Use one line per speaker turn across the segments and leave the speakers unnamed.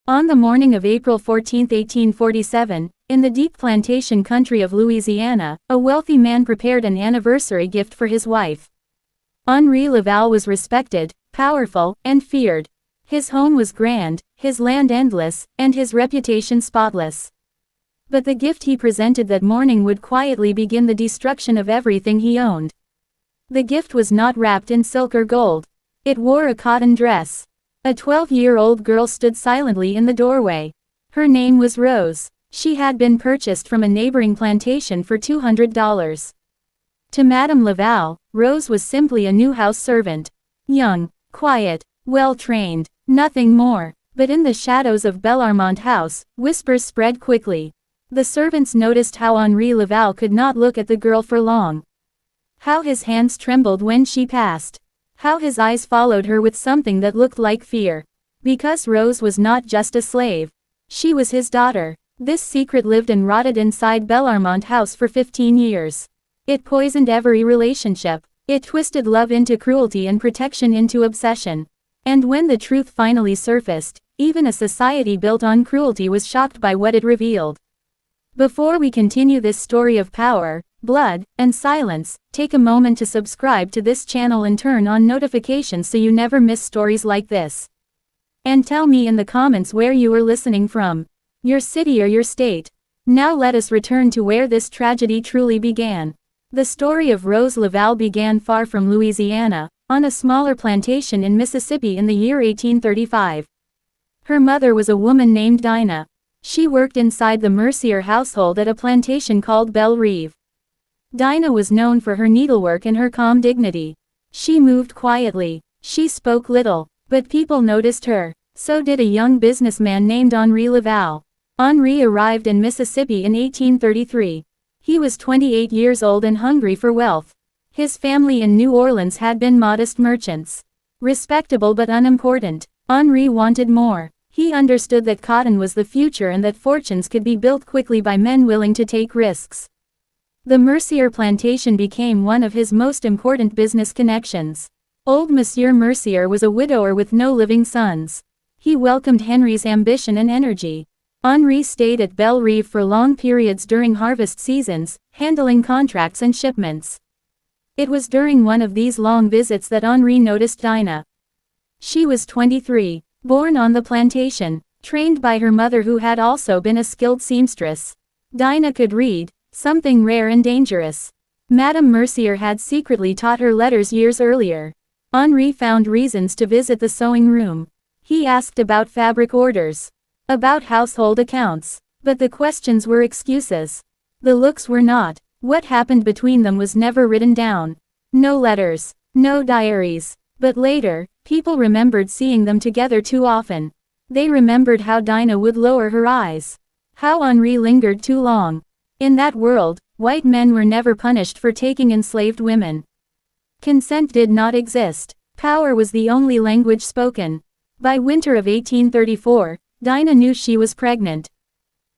On the morning of April 14, 1847, in the deep plantation country of Louisiana, a wealthy man prepared an anniversary gift for his wife. Henri Laval was respected, powerful, and feared. His home was grand, his land endless, and his reputation spotless. But the gift he presented that morning would quietly begin the destruction of everything he owned. The gift was not wrapped in silk or gold. It wore a cotton dress. A 12-year-old girl stood silently in the doorway. Her name was Rose. She had been purchased from a neighboring plantation for $200. To Madame Laval, Rose was simply a new house servant. Young, quiet, well-trained, nothing more. But in the shadows of Bellarmont house, whispers spread quickly. The servants noticed how Henri Laval could not look at the girl for long. How his hands trembled when she passed. How his eyes followed her with something that looked like fear. Because Rose was not just a slave. She was his daughter. This secret lived and rotted inside Bellarmont house for 15 years. It poisoned every relationship. It twisted love into cruelty and protection into obsession. And when the truth finally surfaced, even a society built on cruelty was shocked by what it revealed. Before we continue this story of power, blood, and silence, take a moment to subscribe to this channel and turn on notifications so you never miss stories like this. And tell me in the comments where you are listening from, your city or your state. Now let us return to where this tragedy truly began. The story of Rose Laval began far from Louisiana, on a smaller plantation in Mississippi in the year 1835. Her mother was a woman named Dinah. She worked inside the Mercier household at a plantation called Belle Rive. Dinah was known for her needlework and her calm dignity. She moved quietly. She spoke little, but people noticed her. So did a young businessman named Henri Laval. Henri arrived in Mississippi in 1833. He was 28 years old and hungry for wealth. His family in New Orleans had been modest merchants. Respectable but unimportant. Henri wanted more. He understood that cotton was the future and that fortunes could be built quickly by men willing to take risks. The Mercier plantation became one of his most important business connections. Old Monsieur Mercier was a widower with no living sons. He welcomed Henri's ambition and energy. Henri stayed at Belle Rive for long periods during harvest seasons, handling contracts and shipments. It was during one of these long visits that Henri noticed Dinah. She was 23, born on the plantation, trained by her mother who had also been a skilled seamstress. Dinah could read, something rare and dangerous. Madame Mercier had secretly taught her letters years earlier. Henri found reasons to visit the sewing room. He asked about fabric orders, about household accounts. But the questions were excuses. The looks were not. What happened between them was never written down. No letters, no diaries. But later, people remembered seeing them together too often. They remembered how Dinah would lower her eyes. How Henri lingered too long. In that world, white men were never punished for taking enslaved women. Consent did not exist. Power was the only language spoken. By winter of 1834, Dinah knew she was pregnant.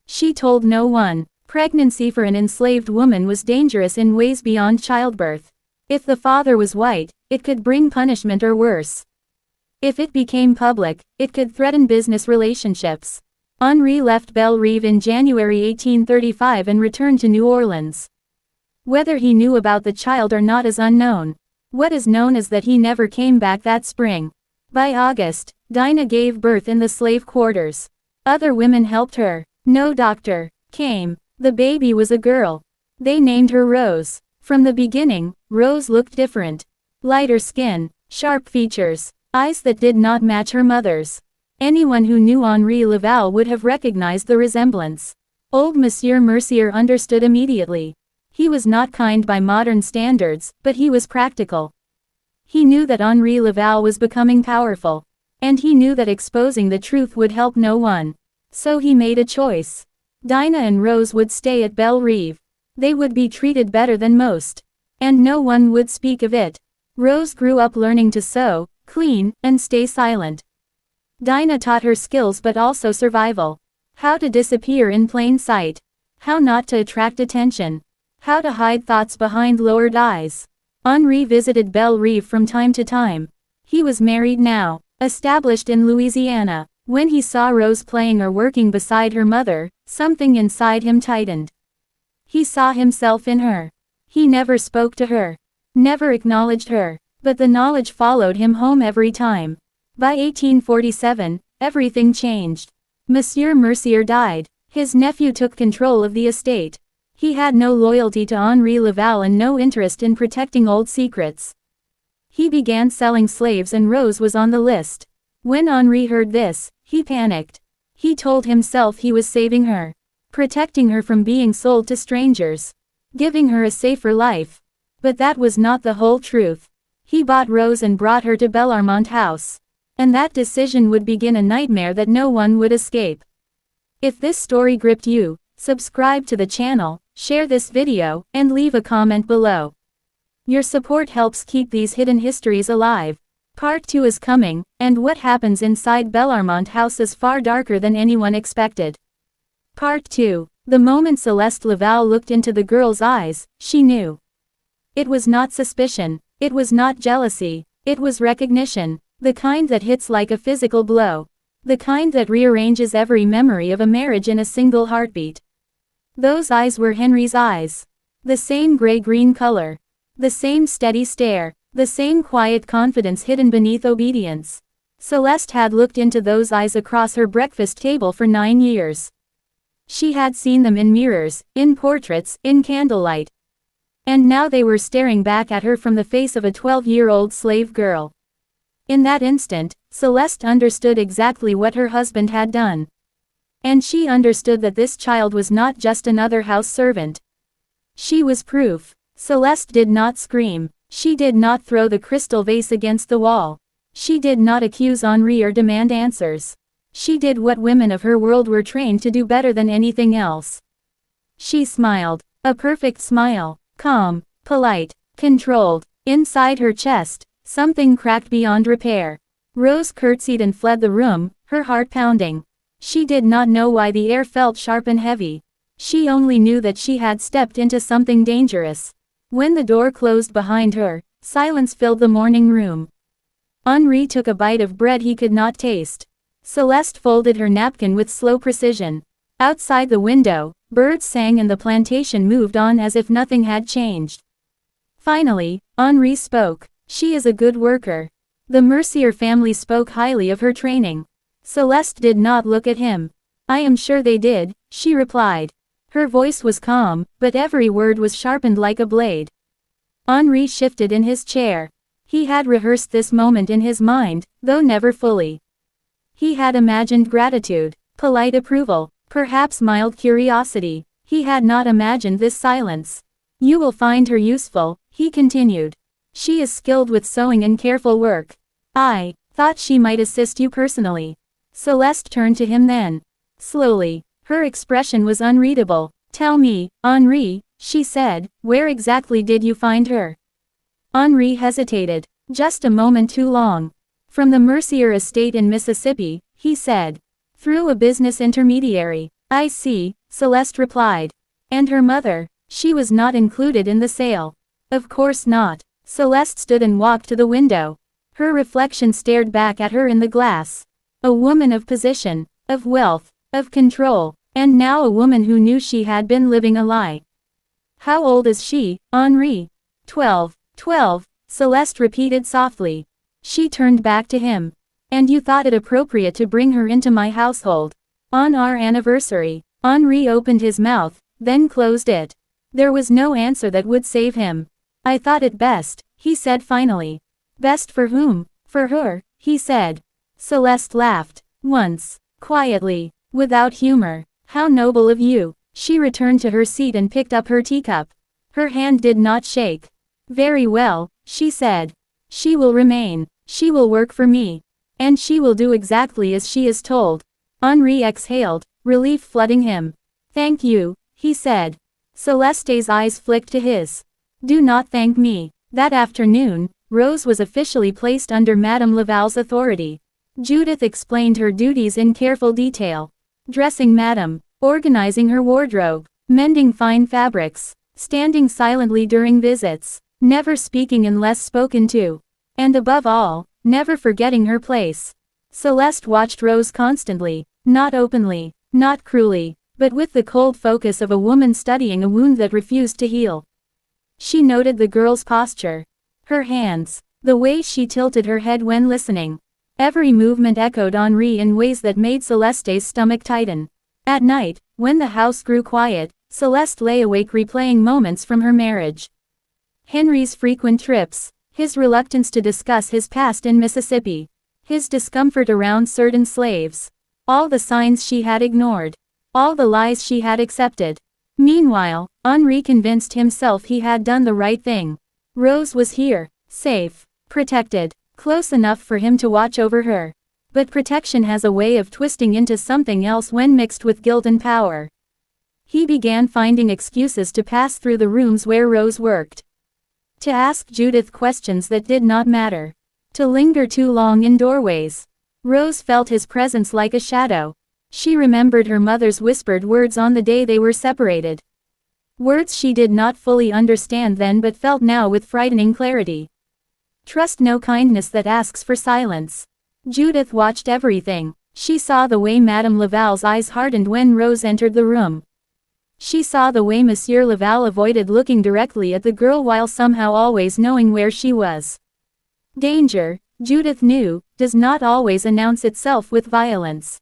She told no one. Pregnancy for an enslaved woman was dangerous in ways beyond childbirth. If the father was white, it could bring punishment or worse. If it became public, it could threaten business relationships. Henri left Belle Rive in January 1835 and returned to New Orleans. Whether he knew about the child or not is unknown. What is known is that he never came back that spring. By August, Dinah gave birth in the slave quarters. Other women helped her. No doctor came. The baby was a girl. They named her Rose. From the beginning, Rose looked different. Lighter skin, sharp features, eyes that did not match her mother's. Anyone who knew Henri Laval would have recognized the resemblance. Old Monsieur Mercier understood immediately. He was not kind by modern standards, but he was practical. He knew that Henri Laval was becoming powerful. And he knew that exposing the truth would help no one. So he made a choice. Dinah and Rose would stay at Belle Rive. They would be treated better than most. And no one would speak of it. Rose grew up learning to sew, clean, and stay silent. Dinah taught her skills but also survival. How to disappear in plain sight. How not to attract attention. How to hide thoughts behind lowered eyes. Henri visited Belle Rive from time to time. He was married now, established in Louisiana. When he saw Rose playing or working beside her mother, something inside him tightened. He saw himself in her. He never spoke to her. Never acknowledged her. But the knowledge followed him home every time. By 1847, everything changed. Monsieur Mercier died. His nephew took control of the estate. He had no loyalty to Henri Laval and no interest in protecting old secrets. He began selling slaves and Rose was on the list. When Henri heard this, he panicked. He told himself he was saving her. Protecting her from being sold to strangers. Giving her a safer life. But that was not the whole truth. He bought Rose and brought her to Bellarmont House. And that decision would begin a nightmare that no one would escape. If this story gripped you, subscribe to the channel, share this video, and leave a comment below. Your support helps keep these hidden histories alive. Part 2 is coming, and what happens inside Bellarmont House is far darker than anyone expected. Part 2. The moment Celeste Laval looked into the girl's eyes, she knew. It was not suspicion. It was not jealousy. It was recognition. The kind that hits like a physical blow. The kind that rearranges every memory of a marriage in a single heartbeat. Those eyes were Henry's eyes. The same gray-green color. The same steady stare. The same quiet confidence hidden beneath obedience. Celeste had looked into those eyes across her breakfast table for 9 years. She had seen them in mirrors, in portraits, in candlelight. And now they were staring back at her from the face of a 12-year-old slave girl. In that instant, Celeste understood exactly what her husband had done. And she understood that this child was not just another house servant. She was proof. Celeste did not scream. She did not throw the crystal vase against the wall. She did not accuse Henri or demand answers. She did what women of her world were trained to do better than anything else. She smiled. A perfect smile. Calm, polite, controlled. Inside her chest, something cracked beyond repair. Rose curtsied and fled the room, her heart pounding. She did not know why the air felt sharp and heavy. She only knew that she had stepped into something dangerous. When the door closed behind her, silence filled the morning room. Henri took a bite of bread he could not taste. Celeste folded her napkin with slow precision. Outside the window, birds sang and the plantation moved on as if nothing had changed. Finally, Henri spoke. She is a good worker. The Mercier family spoke highly of her training. Celeste did not look at him. I am sure they did, she replied. Her voice was calm, but every word was sharpened like a blade. Henri shifted in his chair. He had rehearsed this moment in his mind, though never fully. He had imagined gratitude, polite approval, perhaps mild curiosity. He had not imagined this silence. You will find her useful, he continued. She is skilled with sewing and careful work. I thought she might assist you personally. Celeste turned to him then. Slowly. Her expression was unreadable. Tell me, Henri, she said, where exactly did you find her? Henri hesitated. Just a moment too long. From the Mercier estate in Mississippi, he said. Through a business intermediary. I see, Celeste replied. And her mother? She was not included in the sale. Of course not. Celeste stood and walked to the window. Her reflection stared back at her in the glass. A woman of position, of wealth, of control. And now a woman who knew she had been living a lie. How old is she, Henri? 12. 12, Celeste repeated softly. She turned back to him. And you thought it appropriate to bring her into my household. On our anniversary. Henri opened his mouth, then closed it. There was no answer that would save him. I thought it best, he said finally. Best for whom? For her, he said. Celeste laughed. Once. Quietly. Without humor. How noble of you. She returned to her seat and picked up her teacup. Her hand did not shake. Very well, she said. She will remain. She will work for me. And she will do exactly as she is told. Henri exhaled, relief flooding him. Thank you, he said. Celeste's eyes flicked to his. Do not thank me. That afternoon, Rose was officially placed under Madame Laval's authority. Judith explained her duties in careful detail. Dressing Madame, organizing her wardrobe, mending fine fabrics, standing silently during visits, never speaking unless spoken to. And above all, never forgetting her place. Celeste watched Rose constantly, not openly, not cruelly, but with the cold focus of a woman studying a wound that refused to heal. She noted the girl's posture, her hands, the way she tilted her head when listening. Every movement echoed Henri in ways that made Celeste's stomach tighten. At night, when the house grew quiet, Celeste lay awake replaying moments from her marriage. Henry's frequent trips, his reluctance to discuss his past in Mississippi, his discomfort around certain slaves, all the signs she had ignored, all the lies she had accepted. Meanwhile, Henri convinced himself he had done the right thing. Rose was here, safe, protected, close enough for him to watch over her. But protection has a way of twisting into something else when mixed with guilt and power. He began finding excuses to pass through the rooms where Rose worked. To ask Judith questions that did not matter. To linger too long in doorways. Rose felt his presence like a shadow. She remembered her mother's whispered words on the day they were separated. Words she did not fully understand then but felt now with frightening clarity. Trust no kindness that asks for silence. Judith watched everything. She saw the way Madame Laval's eyes hardened when Rose entered the room. She saw the way Monsieur Laval avoided looking directly at the girl while somehow always knowing where she was. Danger, Judith knew, does not always announce itself with violence.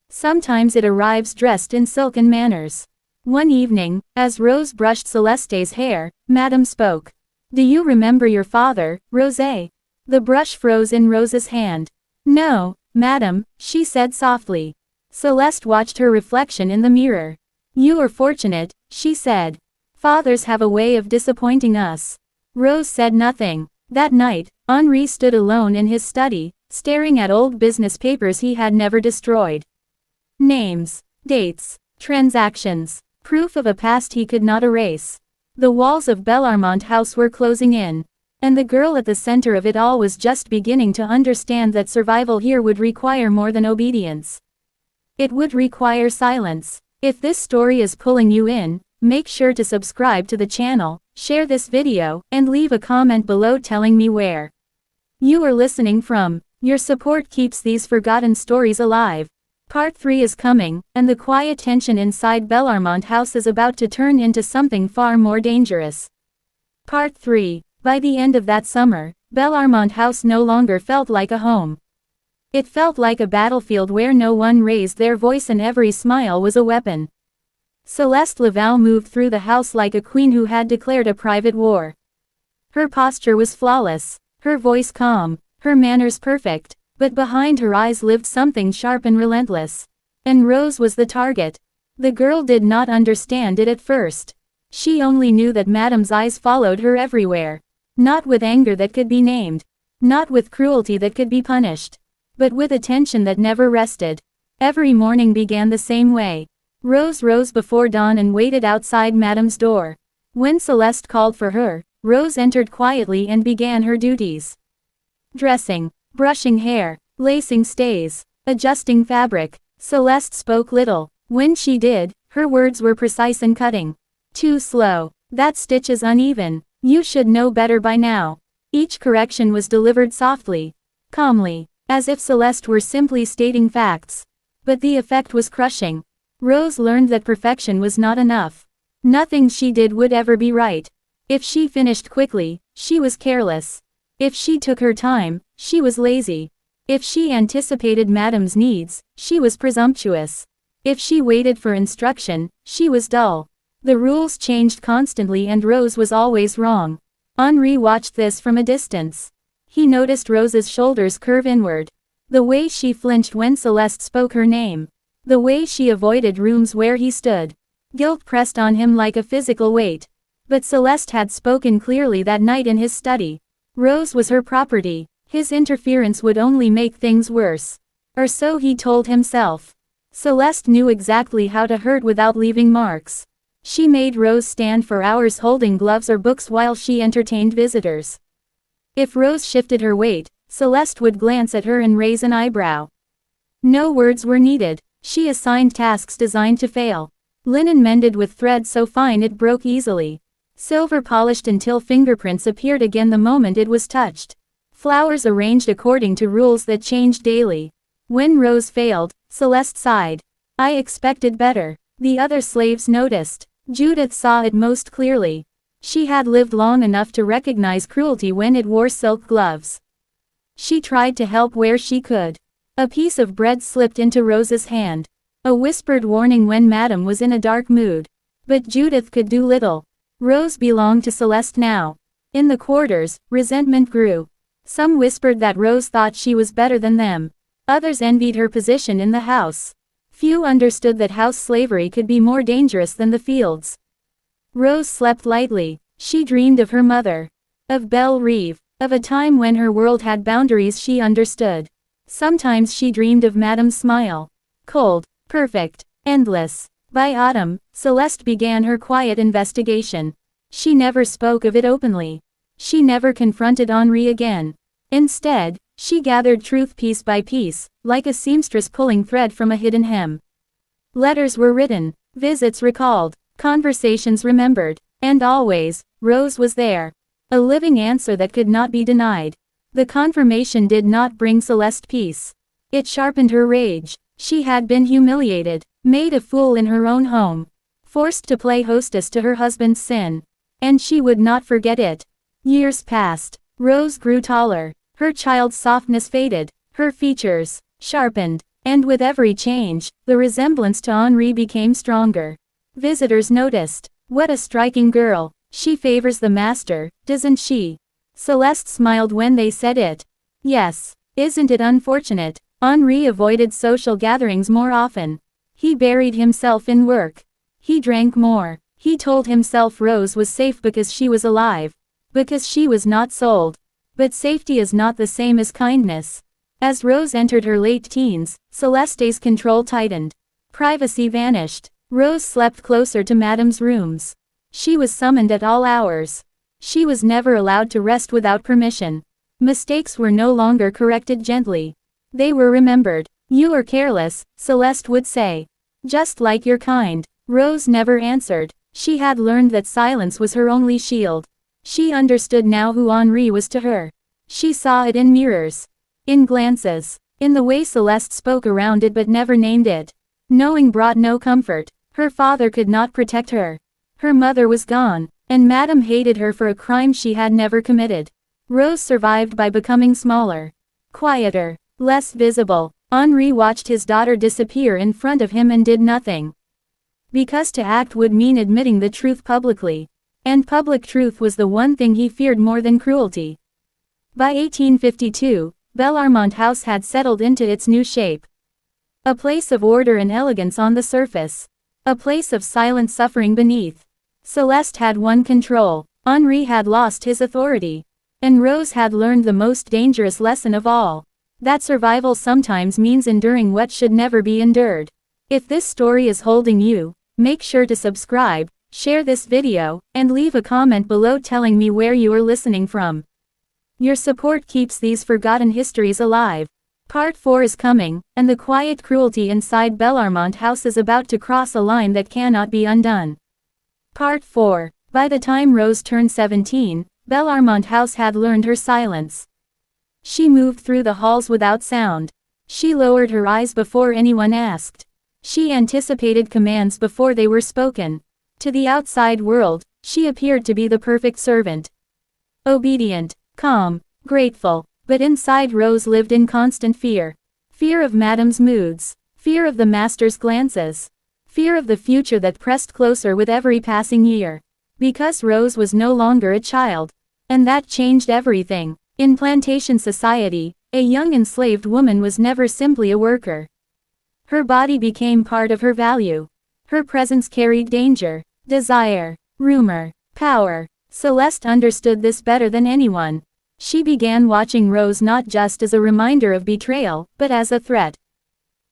Sometimes it arrives dressed in silken manners. One evening, as Rose brushed Celeste's hair, Madame spoke. "Do you remember your father, Rosé?" The brush froze in Rose's hand. "No, Madame," she said softly. Celeste watched her reflection in the mirror. "You are fortunate," she said. "Fathers have a way of disappointing us." Rose said nothing. That night, Henri stood alone in his study, staring at old business papers he had never destroyed. Names, dates, transactions, proof of a past he could not erase. The walls of Bellarmont House were closing in. And the girl at the center of it all was just beginning to understand that survival here would require more than obedience. It would require silence. If this story is pulling you in, make sure to subscribe to the channel, share this video, and leave a comment below telling me where you are listening from. Your support keeps these forgotten stories alive. Part 3 is coming, and the quiet tension inside Bellarmont House is about to turn into something far more dangerous. Part 3. By the end of that summer, Bellarmont House no longer felt like a home. It felt like a battlefield where no one raised their voice and every smile was a weapon. Celeste Laval moved through the house like a queen who had declared a private war. Her posture was flawless, her voice calm, her manners perfect, but behind her eyes lived something sharp and relentless. And Rose was the target. The girl did not understand it at first. She only knew that Madame's eyes followed her everywhere. Not with anger that could be named. Not with cruelty that could be punished. But with attention that never rested. Every morning began the same way. Rose rose before dawn and waited outside Madame's door. When Celeste called for her, Rose entered quietly and began her duties. Dressing, brushing hair, lacing stays, adjusting fabric. Celeste spoke little. When she did, her words were precise and cutting. "Too slow. That stitch is uneven. You should know better by now." Each correction was delivered softly, calmly, as if Celeste were simply stating facts. But the effect was crushing. Rose learned that perfection was not enough. Nothing she did would ever be right. If she finished quickly, she was careless. If she took her time, she was lazy. If she anticipated Madame's needs, she was presumptuous. If she waited for instruction, she was dull. The rules changed constantly and Rose was always wrong. Henri watched this from a distance. He noticed Rose's shoulders curve inward. The way she flinched when Celeste spoke her name. The way she avoided rooms where he stood. Guilt pressed on him like a physical weight. But Celeste had spoken clearly that night in his study. Rose was her property. His interference would only make things worse. Or so he told himself. Celeste knew exactly how to hurt without leaving marks. She made Rose stand for hours holding gloves or books while she entertained visitors. If Rose shifted her weight, Celeste would glance at her and raise an eyebrow. No words were needed. She assigned tasks designed to fail. Linen mended with thread so fine it broke easily. Silver polished until fingerprints appeared again the moment it was touched. Flowers arranged according to rules that changed daily. When Rose failed, Celeste sighed. I expected better. The other slaves noticed. Judith saw it most clearly. She had lived long enough to recognize cruelty when it wore silk gloves. She tried to help where she could. A piece of bread slipped into Rose's hand. A whispered warning when Madame was in a dark mood. But Judith could do little. Rose belonged to Celeste now. In the quarters, resentment grew. Some whispered that Rose thought she was better than them. Others envied her position in the house. Few understood that house slavery could be more dangerous than the fields. Rose slept lightly. She dreamed of her mother. Of Belle Reve. Of a time when her world had boundaries she understood. Sometimes she dreamed of Madame's smile. Cold, perfect, endless. By autumn, Celeste began her quiet investigation. She never spoke of it openly. She never confronted Henri again. Instead, she gathered truth piece by piece, like a seamstress pulling thread from a hidden hem. Letters were written, visits recalled, conversations remembered, and always, Rose was there. A living answer that could not be denied. The confirmation did not bring Celeste peace. It sharpened her rage. She had been humiliated, made a fool in her own home, forced to play hostess to her husband's sin. And she would not forget it. Years passed. Rose grew taller. Her child's softness faded. Her features sharpened. And with every change, the resemblance to Henri became stronger. Visitors noticed. What a striking girl. She favors the master, doesn't she? Celeste smiled when they said it. Yes. Isn't it unfortunate? Henri avoided social gatherings more often. He buried himself in work. He drank more. He told himself Rose was safe because she was alive. Because she was not sold. But safety is not the same as kindness. As Rose entered her late teens, Celeste's control tightened. Privacy vanished. Rose slept closer to Madame's rooms. She was summoned at all hours. She was never allowed to rest without permission. Mistakes were no longer corrected gently. They were remembered. You are careless, Celeste would say. Just like your kind. Rose never answered. She had learned that silence was her only shield. She understood now who Henri was to her. She saw it in mirrors. In glances. In the way Celeste spoke around it but never named it. Knowing brought no comfort. Her father could not protect her. Her mother was gone, and Madame hated her for a crime she had never committed. Rose survived by becoming smaller. Quieter. Less visible. Henri watched his daughter disappear in front of him and did nothing. Because to act would mean admitting the truth publicly. And public truth was the one thing he feared more than cruelty. By 1852, Bellarmont House had settled into its new shape. A place of order and elegance on the surface. A place of silent suffering beneath. Celeste had won control. Henri had lost his authority. And Rose had learned the most dangerous lesson of all. That survival sometimes means enduring what should never be endured. If this story is holding you, make sure to subscribe, share this video, and leave a comment below telling me where you are listening from. Your support keeps these forgotten histories alive. Part 4 is coming, and the quiet cruelty inside Bellarmont House is about to cross a line that cannot be undone. Part 4. By the time Rose turned 17, Bellarmont House had learned her silence. She moved through the halls without sound. She lowered her eyes before anyone asked. She anticipated commands before they were spoken. To the outside world, she appeared to be the perfect servant. Obedient, calm, grateful, but inside Rose lived in constant fear. Fear of Madame's moods. Fear of the master's glances. Fear of the future that pressed closer with every passing year. Because Rose was no longer a child. And that changed everything. In plantation society, a young enslaved woman was never simply a worker. Her body became part of her value. Her presence carried danger, desire, rumor, power. Celeste understood this better than anyone. She began watching Rose not just as a reminder of betrayal, but as a threat.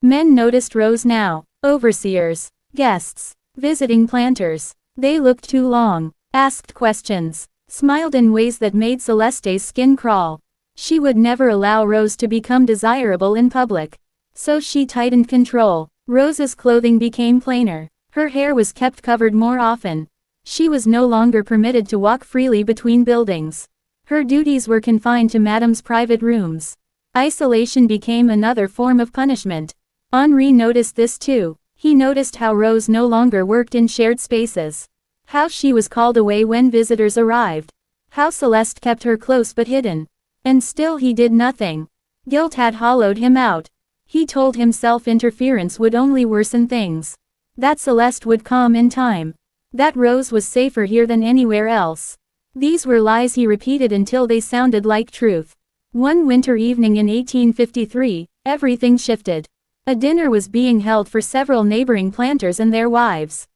Men noticed Rose now. Overseers, guests, visiting planters. They looked too long, asked questions, smiled in ways that made Celeste's skin crawl. She would never allow Rose to become desirable in public. So she tightened control. Rose's clothing became plainer. Her hair was kept covered more often. She was no longer permitted to walk freely between buildings. Her duties were confined to Madame's private rooms. Isolation became another form of punishment. Henri noticed this too. He noticed how Rose no longer worked in shared spaces. How she was called away when visitors arrived. How Celeste kept her close but hidden. And still he did nothing. Guilt had hollowed him out. He told himself interference would only worsen things. That Celeste would calm in time. That Rose was safer here than anywhere else. These were lies he repeated until they sounded like truth. One winter evening in 1853, everything shifted. A dinner was being held for several neighboring planters and their wives.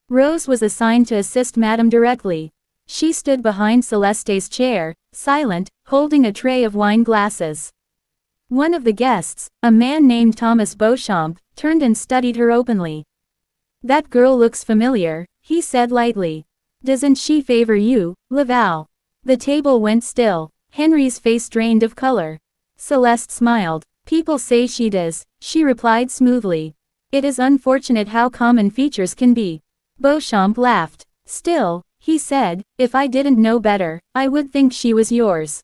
Rose was assigned to assist Madame directly. She stood behind Celeste's chair, silent, holding a tray of wine glasses. One of the guests, a man named Thomas Beauchamp, turned and studied her openly. "That girl looks familiar," he said lightly. "Doesn't she favor you, Laval?" The table went still. Henry's face drained of color. Celeste smiled. "People say she does," she replied smoothly. "It is unfortunate how common features can be." Beauchamp laughed. "Still," he said, "if I didn't know better, I would think she was yours."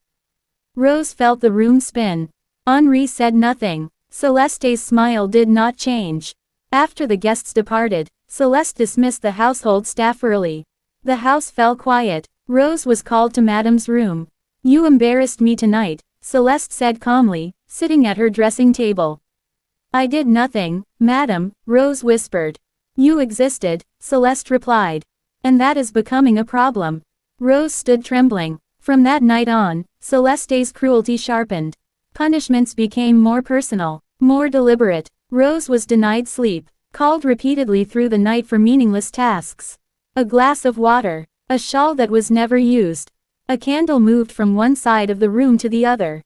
Rose felt the room spin. Henri said nothing. Celeste's smile did not change. After the guests departed, Celeste dismissed the household staff early. The house fell quiet. Rose was called to Madame's room. "You embarrassed me tonight," Celeste said calmly, sitting at her dressing table. "I did nothing, Madame," Rose whispered. "You existed," Celeste replied. "And that is becoming a problem." Rose stood trembling. From that night on, Celeste's cruelty sharpened. Punishments became more personal, more deliberate. Rose was denied sleep, called repeatedly through the night for meaningless tasks. A glass of water, a shawl that was never used. A candle moved from one side of the room to the other.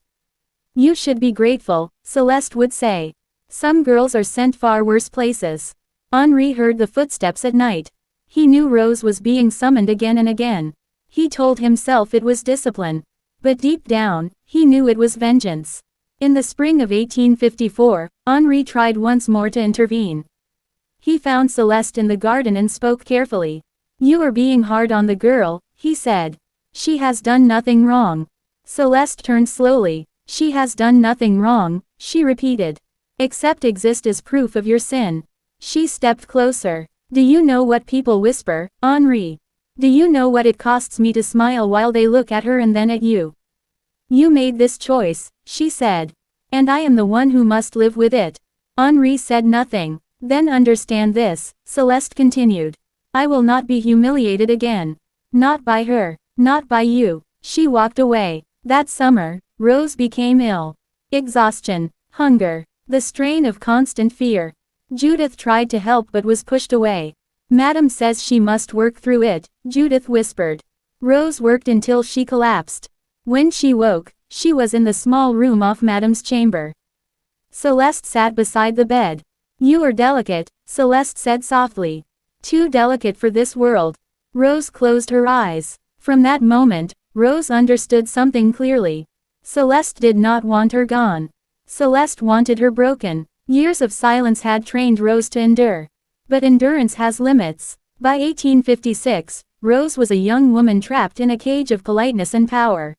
"You should be grateful," Celeste would say. "Some girls are sent far worse places." Henri heard the footsteps at night. He knew Rose was being summoned again and again. He told himself it was discipline. But deep down, he knew it was vengeance. In the spring of 1854, Henri tried once more to intervene. He found Celeste in the garden and spoke carefully. "You are being hard on the girl," he said. "She has done nothing wrong." Celeste turned slowly. "She has done nothing wrong," she repeated. "Except exist as proof of your sin." She stepped closer. "Do you know what people whisper, Henri? Do you know what it costs me to smile while they look at her and then at you? You made this choice," she said. "And I am the one who must live with it." Henri said nothing. "Then understand this," Celeste continued. "I will not be humiliated again. Not by her. Not by you." She walked away. That summer, Rose became ill. Exhaustion, hunger, the strain of constant fear. Judith tried to help but was pushed away. "Madame says she must work through it," Judith whispered. Rose worked until she collapsed. When she woke, she was in the small room off Madame's chamber. Celeste sat beside the bed. "You are delicate," Celeste said softly. "Too delicate for this world." Rose closed her eyes. From that moment, Rose understood something clearly. Celeste did not want her gone. Celeste wanted her broken. Years of silence had trained Rose to endure. But endurance has limits. By 1856, Rose was a young woman trapped in a cage of politeness and power.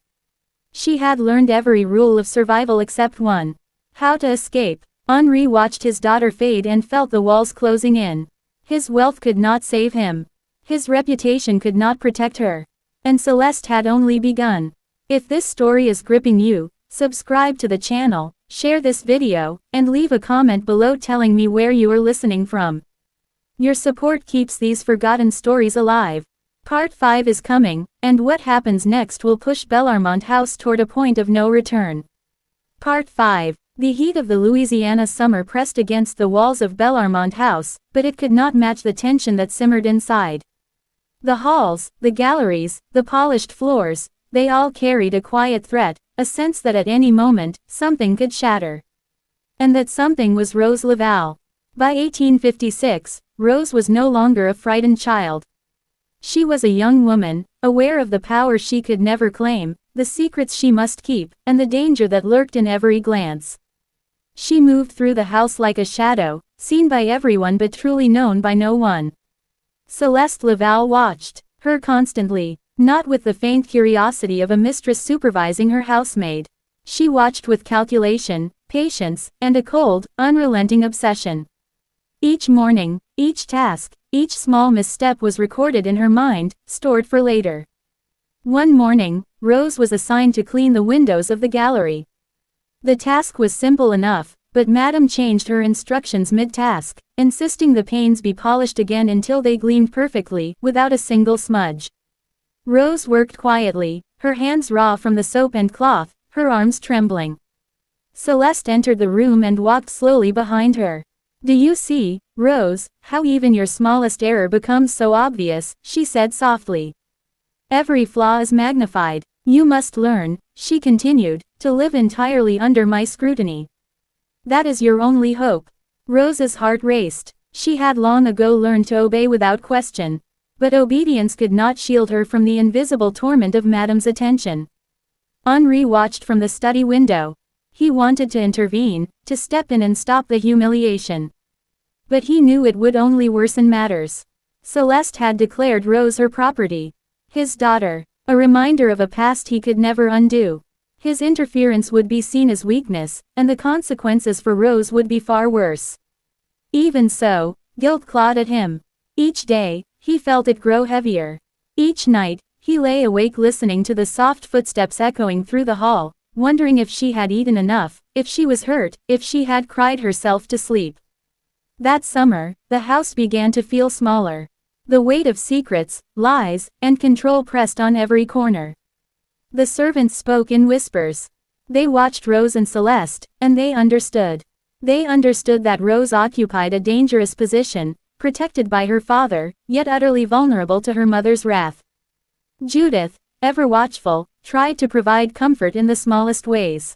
She had learned every rule of survival except one: how to escape. Henri watched his daughter fade and felt the walls closing in. His wealth could not save him. His reputation could not protect her. And Celeste had only begun. If this story is gripping you, subscribe to the channel, share this video, and leave a comment below telling me where you are listening from. Your support keeps these forgotten stories alive. Part 5 is coming, and what happens next will push Bellarmont House toward a point of no return. Part 5. The heat of the Louisiana summer pressed against the walls of Bellarmont House, but it could not match the tension that simmered inside. The halls, the galleries, the polished floors, they all carried a quiet threat, a sense that at any moment, something could shatter. And that something was Rose Laval. By 1856, Rose was no longer a frightened child. She was a young woman, aware of the power she could never claim, the secrets she must keep, and the danger that lurked in every glance. She moved through the house like a shadow, seen by everyone but truly known by no one. Celeste Laval watched her constantly. not with the faint curiosity of a mistress supervising her housemaid. She watched with calculation, patience, and a cold, unrelenting obsession. Each morning, each task, each small misstep was recorded in her mind, stored for later. One morning, Rose was assigned to clean the windows of the gallery. The task was simple enough, but Madame changed her instructions mid-task, insisting the panes be polished again until they gleamed perfectly, without a single smudge. Rose worked quietly, her hands raw from the soap and cloth, her arms trembling. Celeste entered the room and walked slowly behind her. "Do you see, Rose, how even your smallest error becomes so obvious?" she said softly. "Every flaw is magnified. You must learn," she continued, "to live entirely under my scrutiny. That is your only hope." Rose's heart raced. She had long ago learned to obey without question. But obedience could not shield her from the invisible torment of Madame's attention. Henri watched from the study window. He wanted to intervene, to step in and stop the humiliation. But he knew it would only worsen matters. Celeste had declared Rose her property. His daughter. A reminder of a past he could never undo. His interference would be seen as weakness, and the consequences for Rose would be far worse. Even so, guilt clawed at him. Each day, he felt it grow heavier. Each night, he lay awake listening to the soft footsteps echoing through the hall, wondering if she had eaten enough, if she was hurt, if she had cried herself to sleep. That summer, the house began to feel smaller. The weight of secrets, lies, and control pressed on every corner. The servants spoke in whispers. They watched Rose and Celeste, and they understood. They understood that Rose occupied a dangerous position, protected by her father, yet utterly vulnerable to her mother's wrath. Judith, ever watchful, tried to provide comfort in the smallest ways.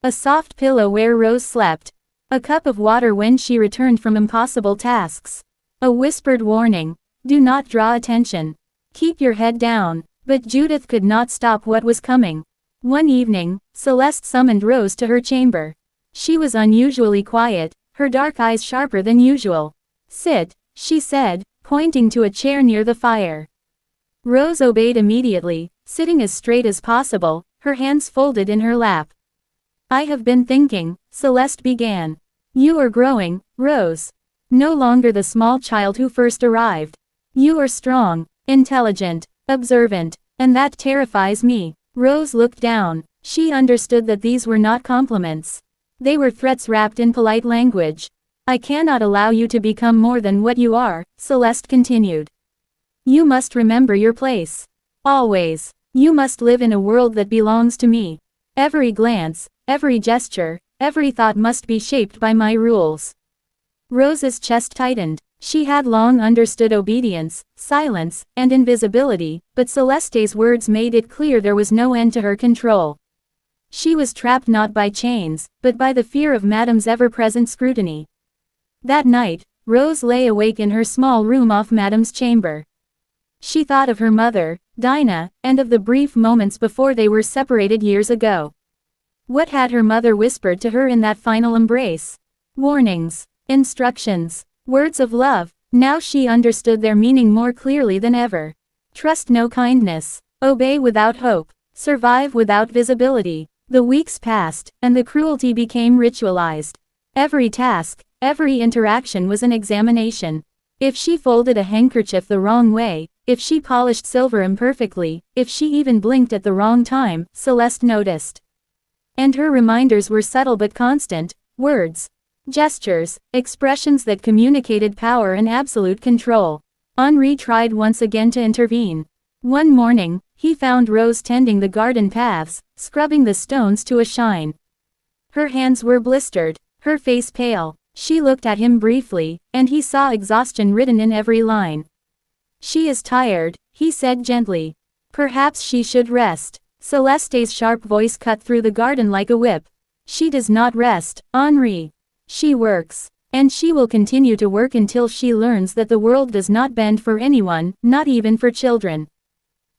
A soft pillow where Rose slept. A cup of water when she returned from impossible tasks. A whispered warning: do not draw attention. Keep your head down. But Judith could not stop what was coming. One evening, Celeste summoned Rose to her chamber. She was unusually quiet, her dark eyes sharper than usual. "Sit," she said, pointing to a chair near the fire. Rose obeyed immediately, sitting as straight as possible, her hands folded in her lap. "I have been thinking," Celeste began. "You are growing, Rose. No longer the small child who first arrived. You are strong, intelligent, observant, and that terrifies me." Rose looked down. She understood that these were not compliments. They were threats wrapped in polite language. "I cannot allow you to become more than what you are," Celeste continued. "You must remember your place. Always. You must live in a world that belongs to me. Every glance, every gesture, every thought must be shaped by my rules." Rose's chest tightened. She had long understood obedience, silence, and invisibility, but Celeste's words made it clear there was no end to her control. She was trapped not by chains, but by the fear of Madame's ever-present scrutiny. That night, Rose lay awake in her small room off Madame's chamber. She thought of her mother, Dinah, and of the brief moments before they were separated years ago. What had her mother whispered to her in that final embrace? Warnings, instructions, words of love. Now she understood their meaning more clearly than ever. Trust no kindness. Obey without hope. Survive without visibility. The weeks passed, and the cruelty became ritualized. Every task, every interaction was an examination. If she folded a handkerchief the wrong way, if she polished silver imperfectly, if she even blinked at the wrong time, Celeste noticed. And her reminders were subtle but constant: words, gestures, expressions that communicated power and absolute control. Henri tried once again to intervene. One morning, he found Rose tending the garden paths, scrubbing the stones to a shine. Her hands were blistered, her face pale. She looked at him briefly, and he saw exhaustion written in every line. "She is tired," he said gently. "Perhaps she should rest." Celeste's sharp voice cut through the garden like a whip. "She does not rest, Henri. She works. And she will continue to work until she learns that the world does not bend for anyone, not even for children."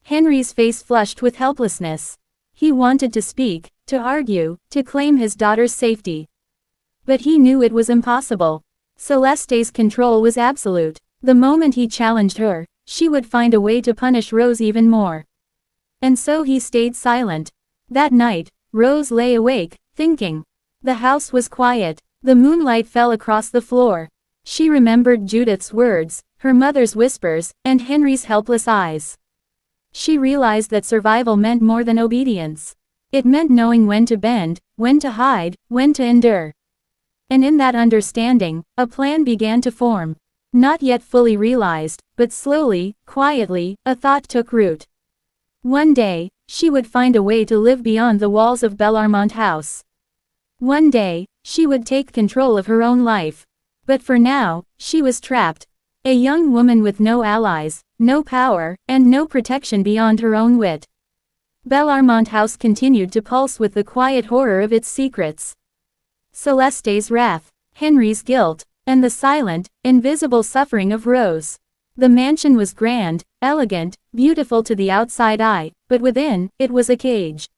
Henri's face flushed with helplessness. He wanted to speak, to argue, to claim his daughter's safety. But he knew it was impossible. Celeste's control was absolute. The moment he challenged her, she would find a way to punish Rose even more. And so he stayed silent. That night, Rose lay awake, thinking. The house was quiet. The moonlight fell across the floor. She remembered Judith's words, her mother's whispers, and Henry's helpless eyes. She realized that survival meant more than obedience. It meant knowing when to bend, when to hide, when to endure. And in that understanding, a plan began to form. Not yet fully realized, but slowly, quietly, a thought took root. One day, she would find a way to live beyond the walls of Bellarmont House. One day, she would take control of her own life. But for now, she was trapped. A young woman with no allies, no power, and no protection beyond her own wit. Bellarmont House continued to pulse with the quiet horror of its secrets. Celeste's wrath, Henry's guilt, and the silent, invisible suffering of Rose. The mansion was grand, elegant, beautiful to the outside eye, but within, it was a cage.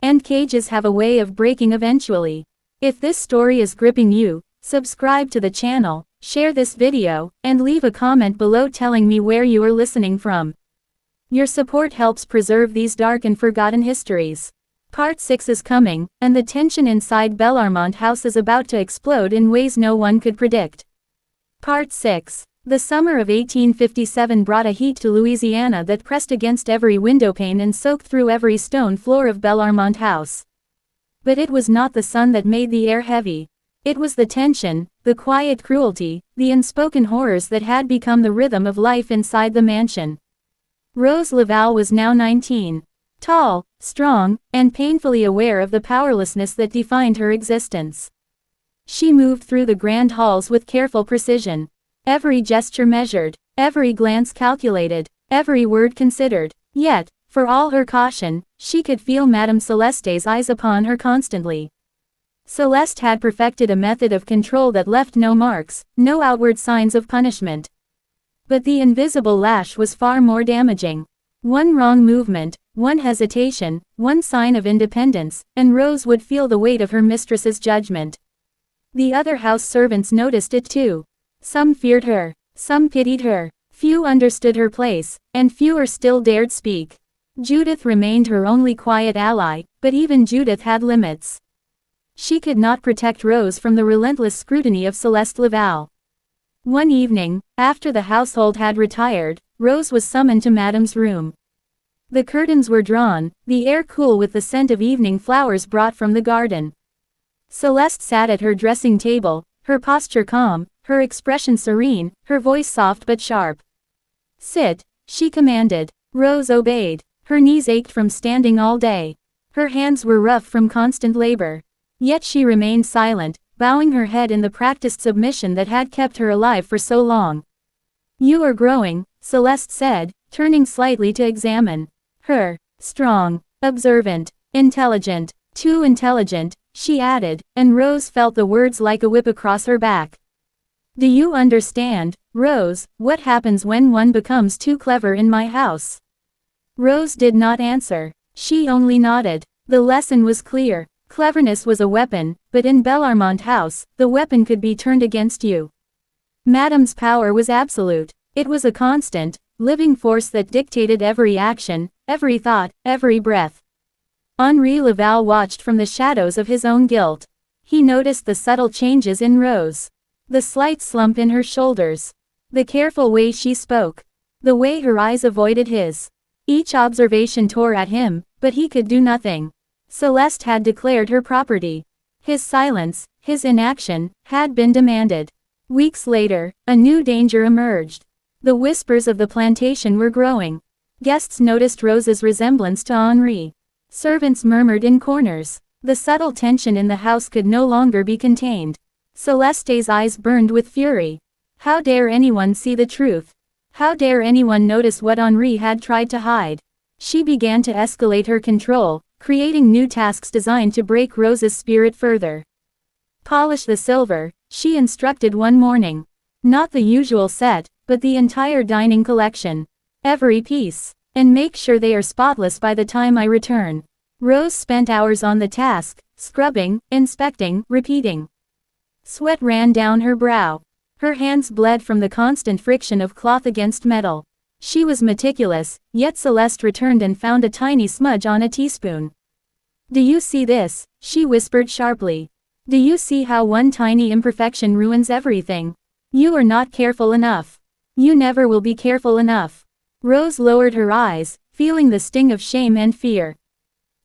And cages have a way of breaking eventually. If this story is gripping you, subscribe to the channel, share this video, and leave a comment below telling me where you are listening from. Your support helps preserve these dark and forgotten histories. Part 6 is coming, and the tension inside Bellarmont House is about to explode in ways no one could predict. Part 6. The summer of 1857 brought a heat to Louisiana that pressed against every windowpane and soaked through every stone floor of Bellarmont House. But it was not the sun that made the air heavy. It was the tension, the quiet cruelty, the unspoken horrors that had become the rhythm of life inside the mansion. Rose Laval was now 19. Tall, strong, and painfully aware of the powerlessness that defined her existence. She moved through the grand halls with careful precision. Every gesture measured, every glance calculated, every word considered. Yet, for all her caution, she could feel Madame Celeste's eyes upon her constantly. Celeste had perfected a method of control that left no marks, no outward signs of punishment. But the invisible lash was far more damaging. One wrong movement, one hesitation, one sign of independence, and Rose would feel the weight of her mistress's judgment. The other house servants noticed it too. Some feared her, some pitied her, few understood her place, and fewer still dared speak. Judith remained her only quiet ally, but even Judith had limits. She could not protect Rose from the relentless scrutiny of Celeste Laval. One evening, after the household had retired, Rose was summoned to Madame's room. The curtains were drawn, the air cool with the scent of evening flowers brought from the garden. Celeste sat at her dressing table, her posture calm, her expression serene, her voice soft but sharp. "Sit," she commanded. Rose obeyed. Her knees ached from standing all day. Her hands were rough from constant labor. Yet she remained silent, bowing her head in the practiced submission that had kept her alive for so long. "You are growing," Celeste said, turning slightly to examine her. "Strong, observant, intelligent, too intelligent," she added, and Rose felt the words like a whip across her back. "Do you understand, Rose, what happens when one becomes too clever in my house?" Rose did not answer. She only nodded. The lesson was clear. Cleverness was a weapon, but in Bellarmont House, the weapon could be turned against you. Madame's power was absolute. It was a constant, living force that dictated every action, every thought, every breath. Henri Laval watched from the shadows of his own guilt. He noticed the subtle changes in Rose. The slight slump in her shoulders. The careful way she spoke. The way her eyes avoided his. Each observation tore at him, but he could do nothing. Celeste had declared her property. His silence, his inaction, had been demanded. Weeks later, a new danger emerged. The whispers of the plantation were growing. Guests noticed Rose's resemblance to Henri. Servants murmured in corners. The subtle tension in the house could no longer be contained. Celeste's eyes burned with fury. How dare anyone see the truth? How dare anyone notice what Henri had tried to hide? She began to escalate her control, creating new tasks designed to break Rose's spirit further. "Polish the silver," she instructed one morning. "Not the usual set, but the entire dining collection. Every piece. And make sure they are spotless by the time I return." Rose spent hours on the task, scrubbing, inspecting, repeating. Sweat ran down her brow. Her hands bled from the constant friction of cloth against metal. She was meticulous, yet Celeste returned and found a tiny smudge on a teaspoon. "Do you see this?" she whispered sharply. "Do you see how one tiny imperfection ruins everything? You are not careful enough. You never will be careful enough." Rose lowered her eyes, feeling the sting of shame and fear.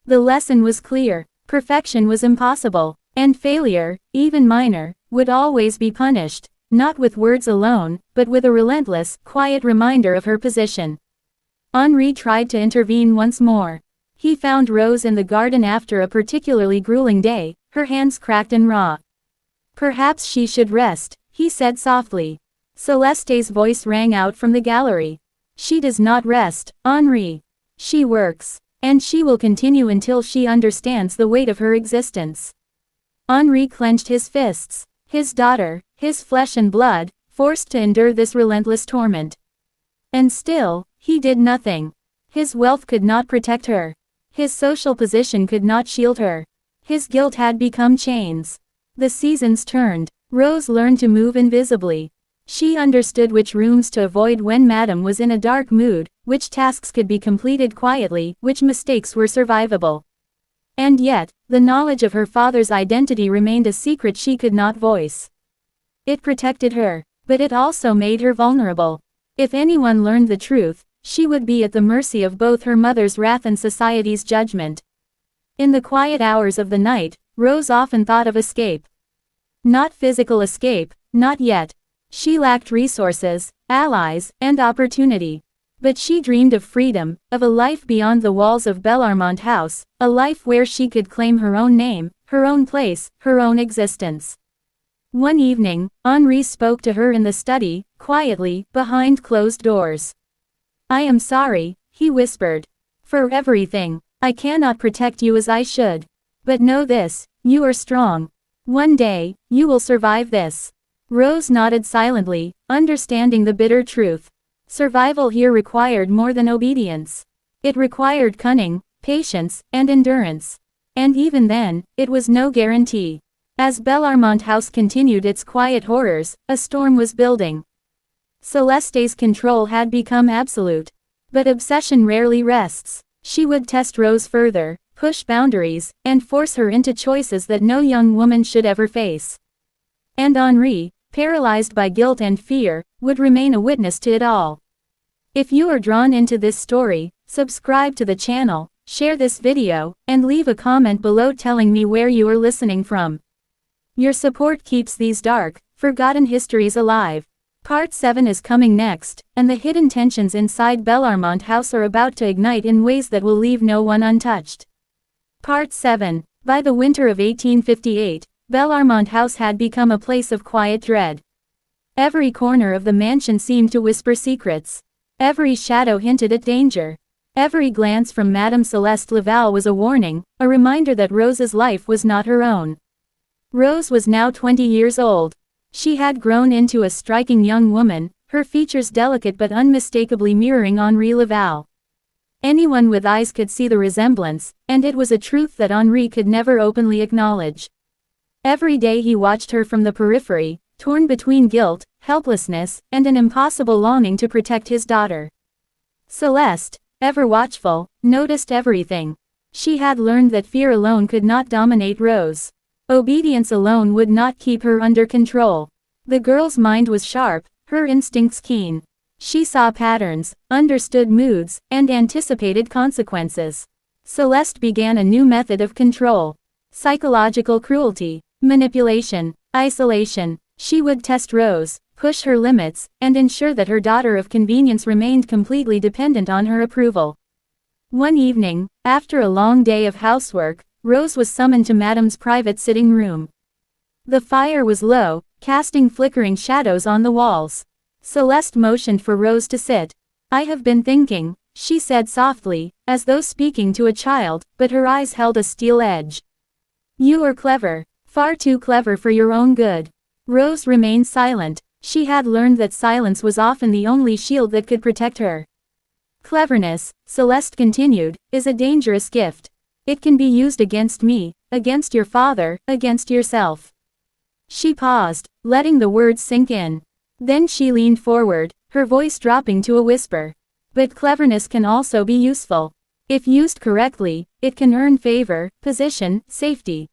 The lesson was clear. Perfection was impossible, and failure, even minor, would always be punished, not with words alone, but with a relentless, quiet reminder of her position. Henri tried to intervene once more. He found Rose in the garden after a particularly grueling day, her hands cracked and raw. "Perhaps she should rest," he said softly. Celeste's voice rang out from the gallery. "She does not rest, Henri. She works. And she will continue until she understands the weight of her existence." Henri clenched his fists. His daughter, his flesh and blood, forced to endure this relentless torment. And still, he did nothing. His wealth could not protect her. His social position could not shield her. His guilt had become chains. The seasons turned. Rose learned to move invisibly. She understood which rooms to avoid when Madame was in a dark mood, which tasks could be completed quietly, which mistakes were survivable. And yet, the knowledge of her father's identity remained a secret she could not voice. It protected her, but it also made her vulnerable. If anyone learned the truth, she would be at the mercy of both her mother's wrath and society's judgment. In the quiet hours of the night, Rose often thought of escape. Not physical escape, not yet. She lacked resources, allies, and opportunity. But she dreamed of freedom, of a life beyond the walls of Bellarmont House, a life where she could claim her own name, her own place, her own existence. One evening, Henri spoke to her in the study, quietly, behind closed doors. "I am sorry," he whispered. "For everything. I cannot protect you as I should. But know this, you are strong. One day, you will survive this." Rose nodded silently, understanding the bitter truth. Survival here required more than obedience. It required cunning, patience, and endurance. And even then, it was no guarantee. As Bellarmont House continued its quiet horrors, a storm was building. Celeste's control had become absolute. But obsession rarely rests. She would test Rose further, push boundaries, and force her into choices that no young woman should ever face. And Henri, paralyzed by guilt and fear, would remain a witness to it all. If you are drawn into this story, subscribe to the channel, share this video, and leave a comment below telling me where you are listening from. Your support keeps these dark, forgotten histories alive. Part 7 is coming next, and the hidden tensions inside Bellarmont House are about to ignite in ways that will leave no one untouched. Part 7. By the winter of 1858, Bellarmont House had become a place of quiet dread. Every corner of the mansion seemed to whisper secrets. Every shadow hinted at danger. Every glance from Madame Celeste Laval was a warning, a reminder that Rose's life was not her own. Rose was now 20 years old. She had grown into a striking young woman, her features delicate but unmistakably mirroring Henri Laval. Anyone with eyes could see the resemblance, and it was a truth that Henri could never openly acknowledge. Every day he watched her from the periphery, torn between guilt, helplessness, and an impossible longing to protect his daughter. Celeste, ever watchful, noticed everything. She had learned that fear alone could not dominate Rose. Obedience alone would not keep her under control. The girl's mind was sharp, her instincts keen. She saw patterns, understood moods, and anticipated consequences. Celeste began a new method of control. Psychological cruelty, manipulation, isolation. She would test Rose, push her limits, and ensure that her daughter of convenience remained completely dependent on her approval. One evening, after a long day of housework, Rose was summoned to Madame's private sitting room. The fire was low, casting flickering shadows on the walls. Celeste motioned for Rose to sit. "I have been thinking," she said softly, as though speaking to a child, but her eyes held a steel edge. "You are clever, far too clever for your own good." Rose remained silent. She had learned that silence was often the only shield that could protect her. "Cleverness," Celeste continued, "is a dangerous gift. It can be used against me, against your father, against yourself." She paused, letting the words sink in. Then she leaned forward, her voice dropping to a whisper. But cleverness can also be useful. If used correctly, it can earn favor, position, safety.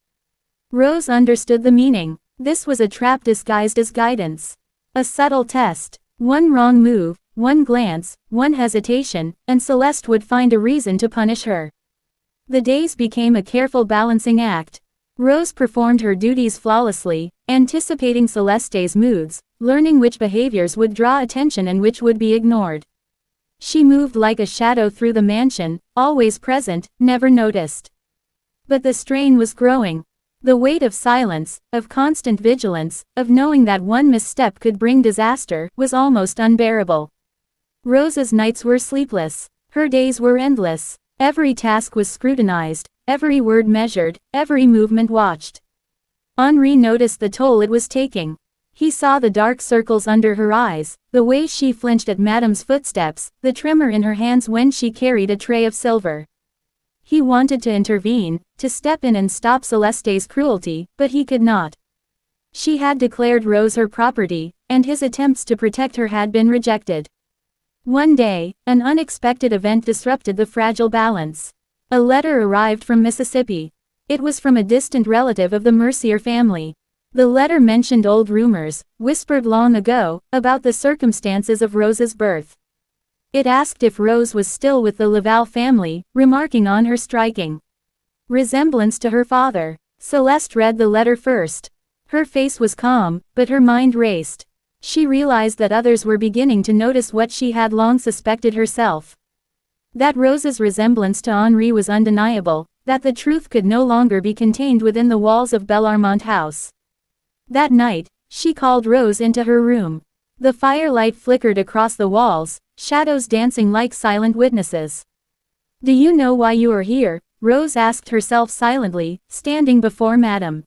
Rose understood the meaning. This was a trap disguised as guidance. A subtle test. One wrong move, one glance, one hesitation, and Celeste would find a reason to punish her. The days became a careful balancing act. Rose performed her duties flawlessly, anticipating Celeste's moods, learning which behaviors would draw attention and which would be ignored. She moved like a shadow through the mansion, always present, never noticed. But the strain was growing. The weight of silence, of constant vigilance, of knowing that one misstep could bring disaster, was almost unbearable. Rose's nights were sleepless. Her days were endless. Every task was scrutinized, every word measured, every movement watched. Henri noticed the toll it was taking. He saw the dark circles under her eyes, the way she flinched at Madame's footsteps, the tremor in her hands when she carried a tray of silver. He wanted to intervene, to step in and stop Celeste's cruelty, but he could not. She had declared Rose her property, and his attempts to protect her had been rejected. One day, an unexpected event disrupted the fragile balance. A letter arrived from Mississippi. It was from a distant relative of the Mercier family. The letter mentioned old rumors, whispered long ago, about the circumstances of Rose's birth. It asked if Rose was still with the Laval family, remarking on her striking resemblance to her father. Celeste read the letter first. Her face was calm, but her mind raced. She realized that others were beginning to notice what she had long suspected herself. That Rose's resemblance to Henri was undeniable, that the truth could no longer be contained within the walls of Bellarmont House. That night, she called Rose into her room. The firelight flickered across the walls, shadows dancing like silent witnesses. "Do you know why you are here?" Rose asked herself silently, standing before Madame.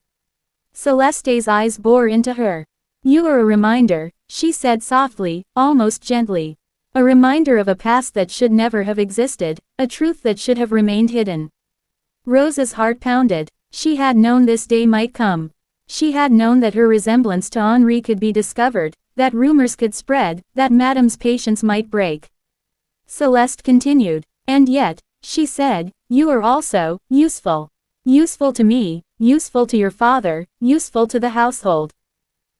Celeste's eyes bore into her. "You are a reminder," she said softly, almost gently. "A reminder of a past that should never have existed, a truth that should have remained hidden." Rose's heart pounded. She had known this day might come. She had known that her resemblance to Henri could be discovered, that rumors could spread, that Madame's patience might break. Celeste continued. "And yet," she said, "you are also useful. Useful to me, useful to your father, useful to the household."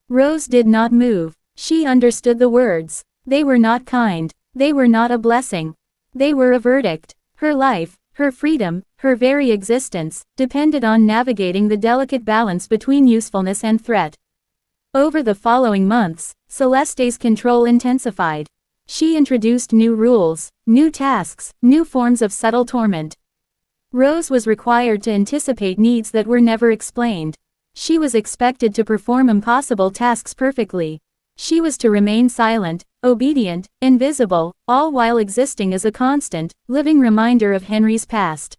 Rose did not move. She understood the words. They were not kind. They were not a blessing. They were a verdict. Her life, her freedom, her very existence, depended on navigating the delicate balance between usefulness and threat. Over the following months, Celeste's control intensified. She introduced new rules, new tasks, new forms of subtle torment. Rose was required to anticipate needs that were never explained. She was expected to perform impossible tasks perfectly. She was to remain silent, obedient, invisible, all while existing as a constant, living reminder of Henri's past.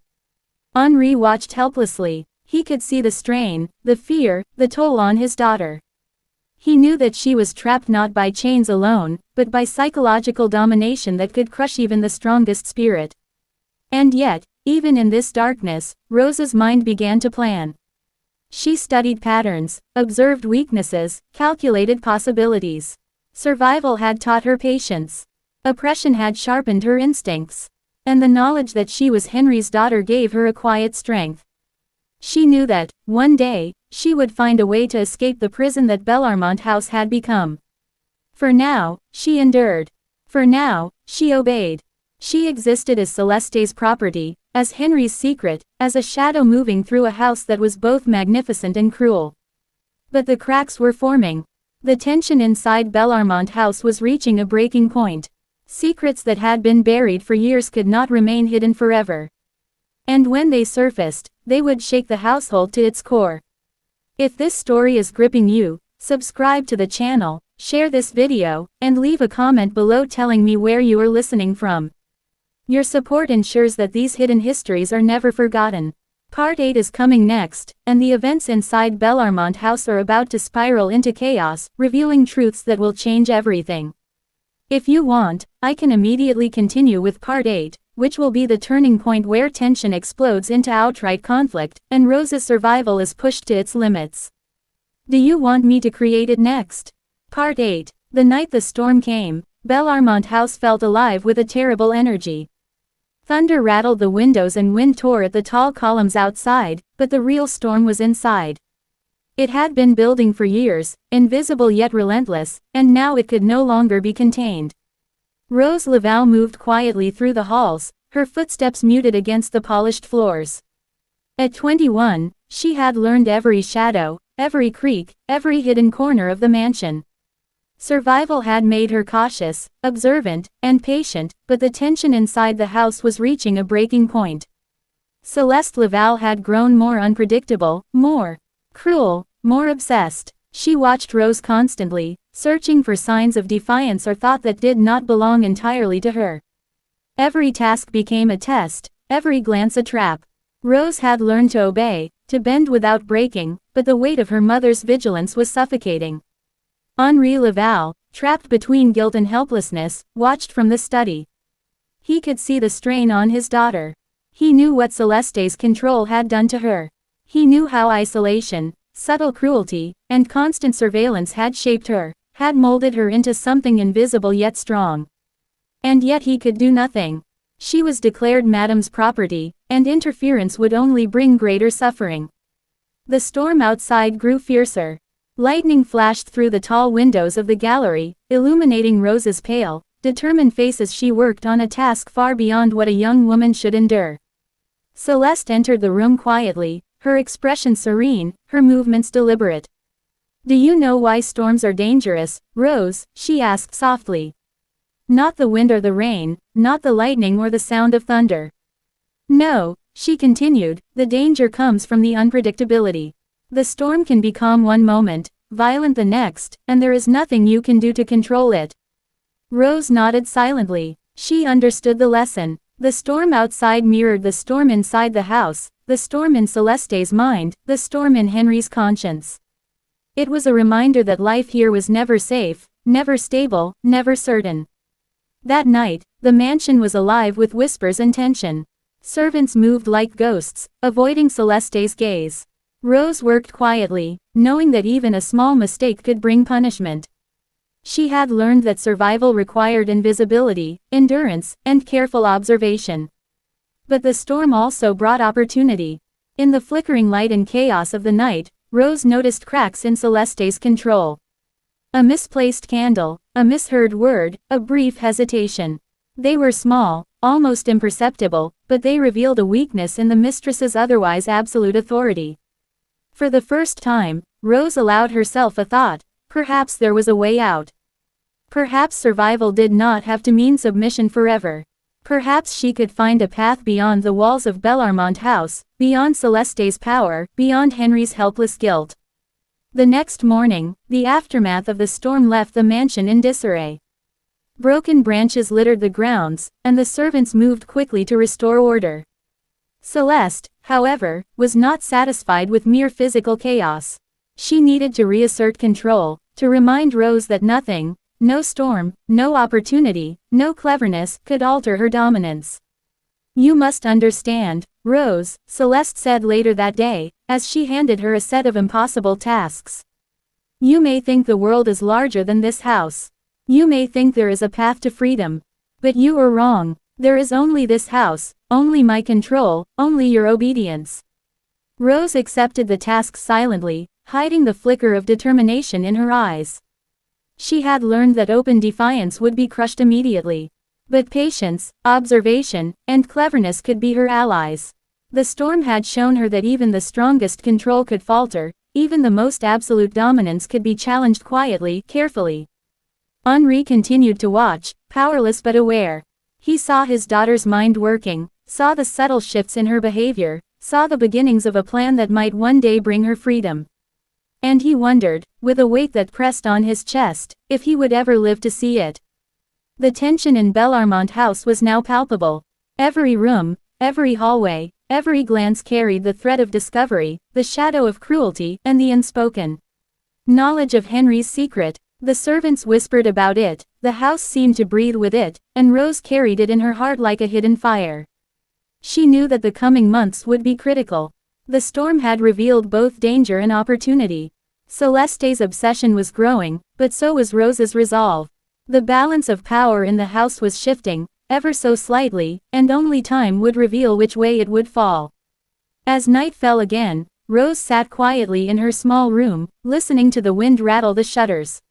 Henri watched helplessly. He could see the strain, the fear, the toll on his daughter. He knew that she was trapped not by chains alone, but by psychological domination that could crush even the strongest spirit. And yet, even in this darkness, Rose's mind began to plan. She studied patterns, observed weaknesses, calculated possibilities. Survival had taught her patience. Oppression had sharpened her instincts. And the knowledge that she was Henri's daughter gave her a quiet strength. She knew that, one day, she would find a way to escape the prison that Bellarmont House had become. For now, she endured. For now, she obeyed. She existed as Celeste's property, as Henri's secret, as a shadow moving through a house that was both magnificent and cruel. But the cracks were forming. The tension inside Bellarmont House was reaching a breaking point. Secrets that had been buried for years could not remain hidden forever. And when they surfaced, they would shake the household to its core. If this story is gripping you, subscribe to the channel, share this video, and leave a comment below telling me where you are listening from. Your support ensures that these hidden histories are never forgotten. Part 8 is coming next, and the events inside Bellarmont House are about to spiral into chaos, revealing truths that will change everything. If you want, I can immediately continue with Part 8, which will be the turning point where tension explodes into outright conflict, and Rose's survival is pushed to its limits. Do you want me to create it next? Part 8. The night the storm came, Bellarmont House felt alive with a terrible energy. Thunder rattled the windows and wind tore at the tall columns outside, but the real storm was inside. It had been building for years, invisible yet relentless, and now it could no longer be contained. Rose Laval moved quietly through the halls, her footsteps muted against the polished floors. At 21, she had learned every shadow, every creak, every hidden corner of the mansion. Survival had made her cautious, observant, and patient, but the tension inside the house was reaching a breaking point. Celeste Laval had grown more unpredictable, more cruel, more obsessed. She watched Rose constantly, searching for signs of defiance or thought that did not belong entirely to her. Every task became a test, every glance a trap. Rose had learned to obey, to bend without breaking, but the weight of her mother's vigilance was suffocating. Henri Laval, trapped between guilt and helplessness, watched from the study. He could see the strain on his daughter. He knew what Celeste's control had done to her. He knew how isolation, subtle cruelty, and constant surveillance had shaped her, had molded her into something invisible yet strong. And yet he could do nothing. She was declared Madame's property, and interference would only bring greater suffering. The storm outside grew fiercer. Lightning flashed through the tall windows of the gallery, illuminating Rose's pale, determined face as she worked on a task far beyond what a young woman should endure. Celeste entered the room quietly, her expression serene, her movements deliberate. "Do you know why storms are dangerous, Rose?" she asked softly. "Not the wind or the rain, not the lightning or the sound of thunder. No," she continued, "the danger comes from the unpredictability. The storm can be calm one moment, violent the next, and there is nothing you can do to control it." Rose nodded silently. She understood the lesson. The storm outside mirrored the storm inside the house, the storm in Celeste's mind, the storm in Henry's conscience. It was a reminder that life here was never safe, never stable, never certain. That night, the mansion was alive with whispers and tension. Servants moved like ghosts, avoiding Celeste's gaze. Rose worked quietly, knowing that even a small mistake could bring punishment. She had learned that survival required invisibility, endurance, and careful observation. But the storm also brought opportunity. In the flickering light and chaos of the night, Rose noticed cracks in Celeste's control. A misplaced candle, a misheard word, a brief hesitation. They were small, almost imperceptible, but they revealed a weakness in the mistress's otherwise absolute authority. For the first time, Rose allowed herself a thought: perhaps there was a way out. Perhaps survival did not have to mean submission forever. Perhaps she could find a path beyond the walls of Bellarmont House, beyond Celeste's power, beyond Henry's helpless guilt. The next morning, the aftermath of the storm left the mansion in disarray. Broken branches littered the grounds, and the servants moved quickly to restore order. Celeste, however, was not satisfied with mere physical chaos. She needed to reassert control, to remind Rose that nothing, no storm, no opportunity, no cleverness, could alter her dominance. "You must understand, Rose," Celeste said later that day, as she handed her a set of impossible tasks. "You may think the world is larger than this house. You may think there is a path to freedom. But you are wrong. There is only this house, only my control, only your obedience." Rose accepted the task silently, hiding the flicker of determination in her eyes. She had learned that open defiance would be crushed immediately. But patience, observation, and cleverness could be her allies. The storm had shown her that even the strongest control could falter, even the most absolute dominance could be challenged quietly, carefully. Henri continued to watch, powerless but aware. He saw his daughter's mind working, saw the subtle shifts in her behavior, saw the beginnings of a plan that might one day bring her freedom. And he wondered, with a weight that pressed on his chest, if he would ever live to see it. The tension in Bellarmont House was now palpable. Every room, every hallway, every glance carried the threat of discovery, the shadow of cruelty, and the unspoken knowledge of Henry's secret. The servants whispered about it, the house seemed to breathe with it, and Rose carried it in her heart like a hidden fire. She knew that the coming months would be critical. The storm had revealed both danger and opportunity. Celeste's obsession was growing, but so was Rose's resolve. The balance of power in the house was shifting, ever so slightly, and only time would reveal which way it would fall. As night fell again, Rose sat quietly in her small room, listening to the wind rattle the shutters.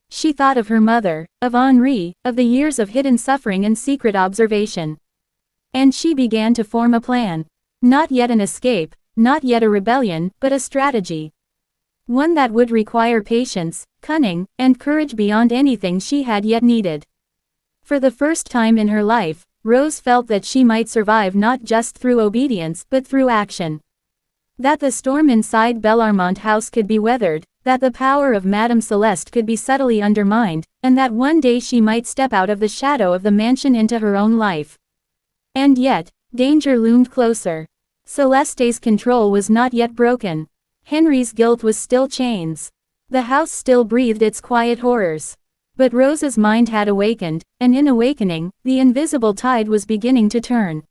She thought of her mother, of Henri, of the years of hidden suffering and secret observation. And she began to form a plan. Not yet an escape, not yet a rebellion, but a strategy. One that would require patience, cunning, and courage beyond anything she had yet needed. For the first time in her life, Rose felt that she might survive not just through obedience but through action. That the storm inside Bellarmont House could be weathered, that the power of Madame Celeste could be subtly undermined, and that one day she might step out of the shadow of the mansion into her own life. And yet, danger loomed closer. Celeste's control was not yet broken. Henry's guilt was still chains. The house still breathed its quiet horrors. But Rose's mind had awakened, and in awakening, the invisible tide was beginning to turn.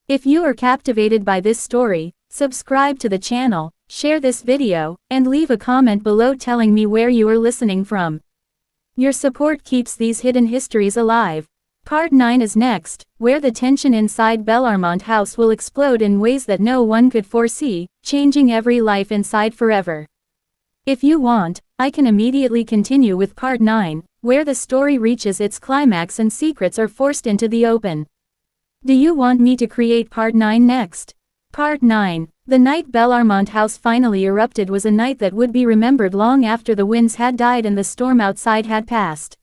If you are captivated by this story, subscribe to the channel, share this video, and leave a comment below telling me where you are listening from. Your support keeps these hidden histories alive. Part 9 is next, where the tension inside Bellarmont House will explode in ways that no one could foresee, changing every life inside forever. If you want, I can immediately continue with Part 9, where the story reaches its climax and secrets are forced into the open. Do you want me to create Part 9 next? Part 9. The night Bellarmont House finally erupted was a night that would be remembered long after the winds had died and the storm outside had passed.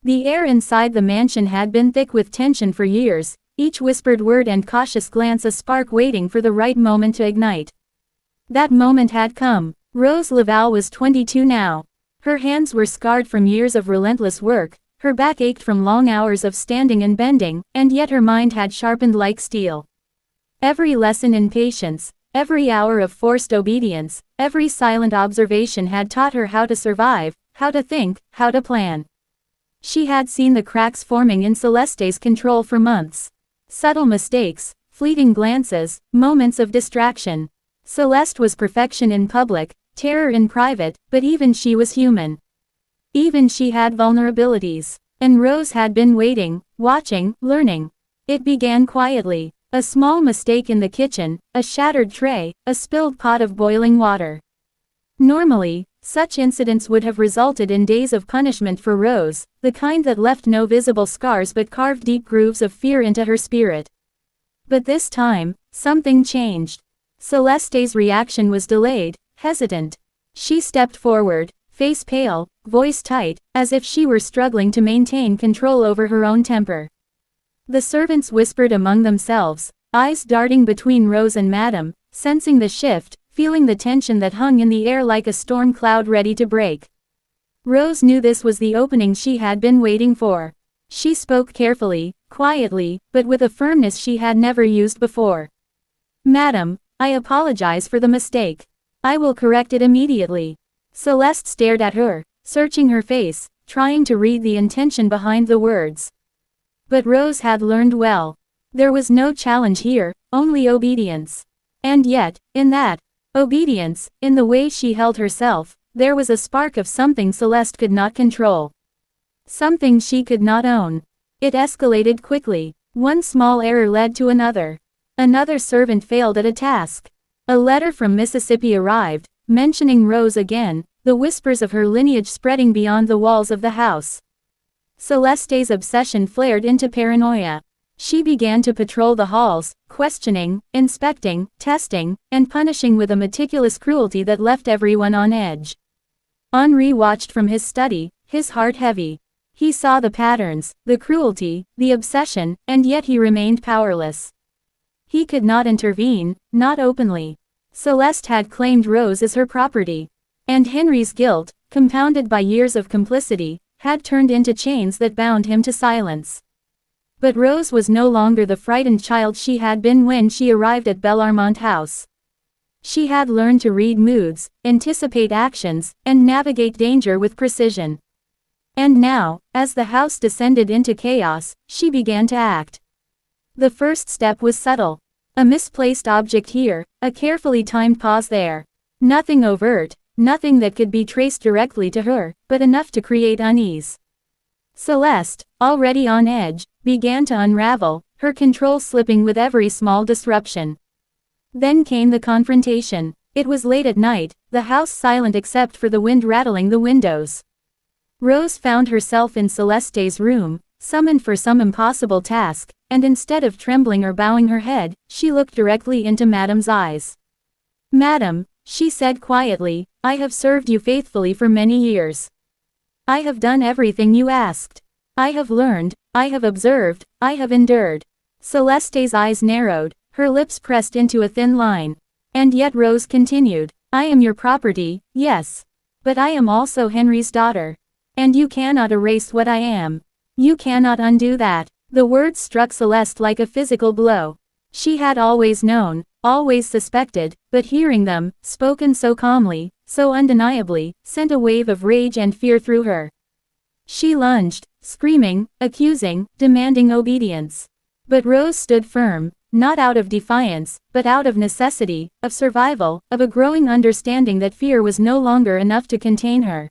The air inside the mansion had been thick with tension for years, each whispered word and cautious glance a spark waiting for the right moment to ignite. That moment had come. Rose Laval was 22 now. Her hands were scarred from years of relentless work, her back ached from long hours of standing and bending, and yet her mind had sharpened like steel. Every lesson in patience, every hour of forced obedience, every silent observation had taught her how to survive, how to think, how to plan. She had seen the cracks forming in Celeste's control for months. Subtle mistakes, fleeting glances, moments of distraction. Celeste was perfection in public, terror in private, but even she was human. Even she had vulnerabilities. And Rose had been waiting, watching, learning. It began quietly. A small mistake in the kitchen, a shattered tray, a spilled pot of boiling water. Normally, such incidents would have resulted in days of punishment for Rose, the kind that left no visible scars but carved deep grooves of fear into her spirit. But this time, something changed. Celeste's reaction was delayed, hesitant. She stepped forward, face pale, voice tight, as if she were struggling to maintain control over her own temper. The servants whispered among themselves, eyes darting between Rose and Madame, sensing the shift, feeling the tension that hung in the air like a storm cloud ready to break. Rose knew this was the opening she had been waiting for. She spoke carefully, quietly, but with a firmness she had never used before. "Madam, I apologize for the mistake. I will correct it immediately." Celeste stared at her, searching her face, trying to read the intention behind the words. But Rose had learned well. There was no challenge here, only obedience. And yet, in that obedience, in the way she held herself, there was a spark of something Celeste could not control. Something she could not own. It escalated quickly. One small error led to another. Another servant failed at a task. A letter from Mississippi arrived, mentioning Rose again, the whispers of her lineage spreading beyond the walls of the house. Celeste's obsession flared into paranoia. She began to patrol the halls, questioning, inspecting, testing, and punishing with a meticulous cruelty that left everyone on edge. Henri watched from his study, his heart heavy. He saw the patterns, the cruelty, the obsession, and yet he remained powerless. He could not intervene, not openly. Celeste had claimed Rose as her property. And Henry's guilt, compounded by years of complicity, had turned into chains that bound him to silence. But Rose was no longer the frightened child she had been when she arrived at Bellarmont House. She had learned to read moods, anticipate actions, and navigate danger with precision. And now, as the house descended into chaos, she began to act. The first step was subtle. A misplaced object here, a carefully timed pause there. Nothing overt, nothing that could be traced directly to her, but enough to create unease. Celeste, already on edge, began to unravel, her control slipping with every small disruption. Then came the confrontation. It was late at night, the house silent except for the wind rattling the windows. Rose found herself in Celeste's room, summoned for some impossible task, and instead of trembling or bowing her head, she looked directly into Madame's eyes. "Madame," she said quietly, "I have served you faithfully for many years. I have done everything you asked. I have learned, I have observed, I have endured." Celeste's eyes narrowed, her lips pressed into a thin line. And yet Rose continued, "I am your property, yes. But I am also Henry's daughter. And you cannot erase what I am. You cannot undo that." The words struck Celeste like a physical blow. She had always known, always suspected, but hearing them, spoken so calmly, so undeniably, sent a wave of rage and fear through her. She lunged, screaming, accusing, demanding obedience. But Rose stood firm, not out of defiance, but out of necessity, of survival, of a growing understanding that fear was no longer enough to contain her.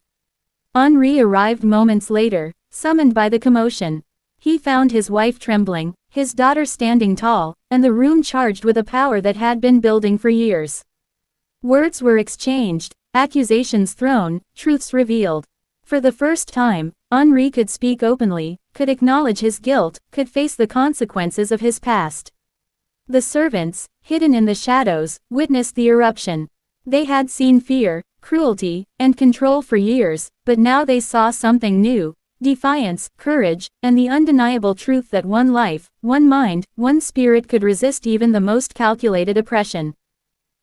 Henri arrived moments later, summoned by the commotion. He found his wife trembling, his daughter standing tall, and the room charged with a power that had been building for years. Words were exchanged, accusations thrown, truths revealed. For the first time, Henri could speak openly, could acknowledge his guilt, could face the consequences of his past. The servants, hidden in the shadows, witnessed the eruption. They had seen fear, cruelty, and control for years, but now they saw something new: defiance, courage, and the undeniable truth that one life, one mind, one spirit could resist even the most calculated oppression.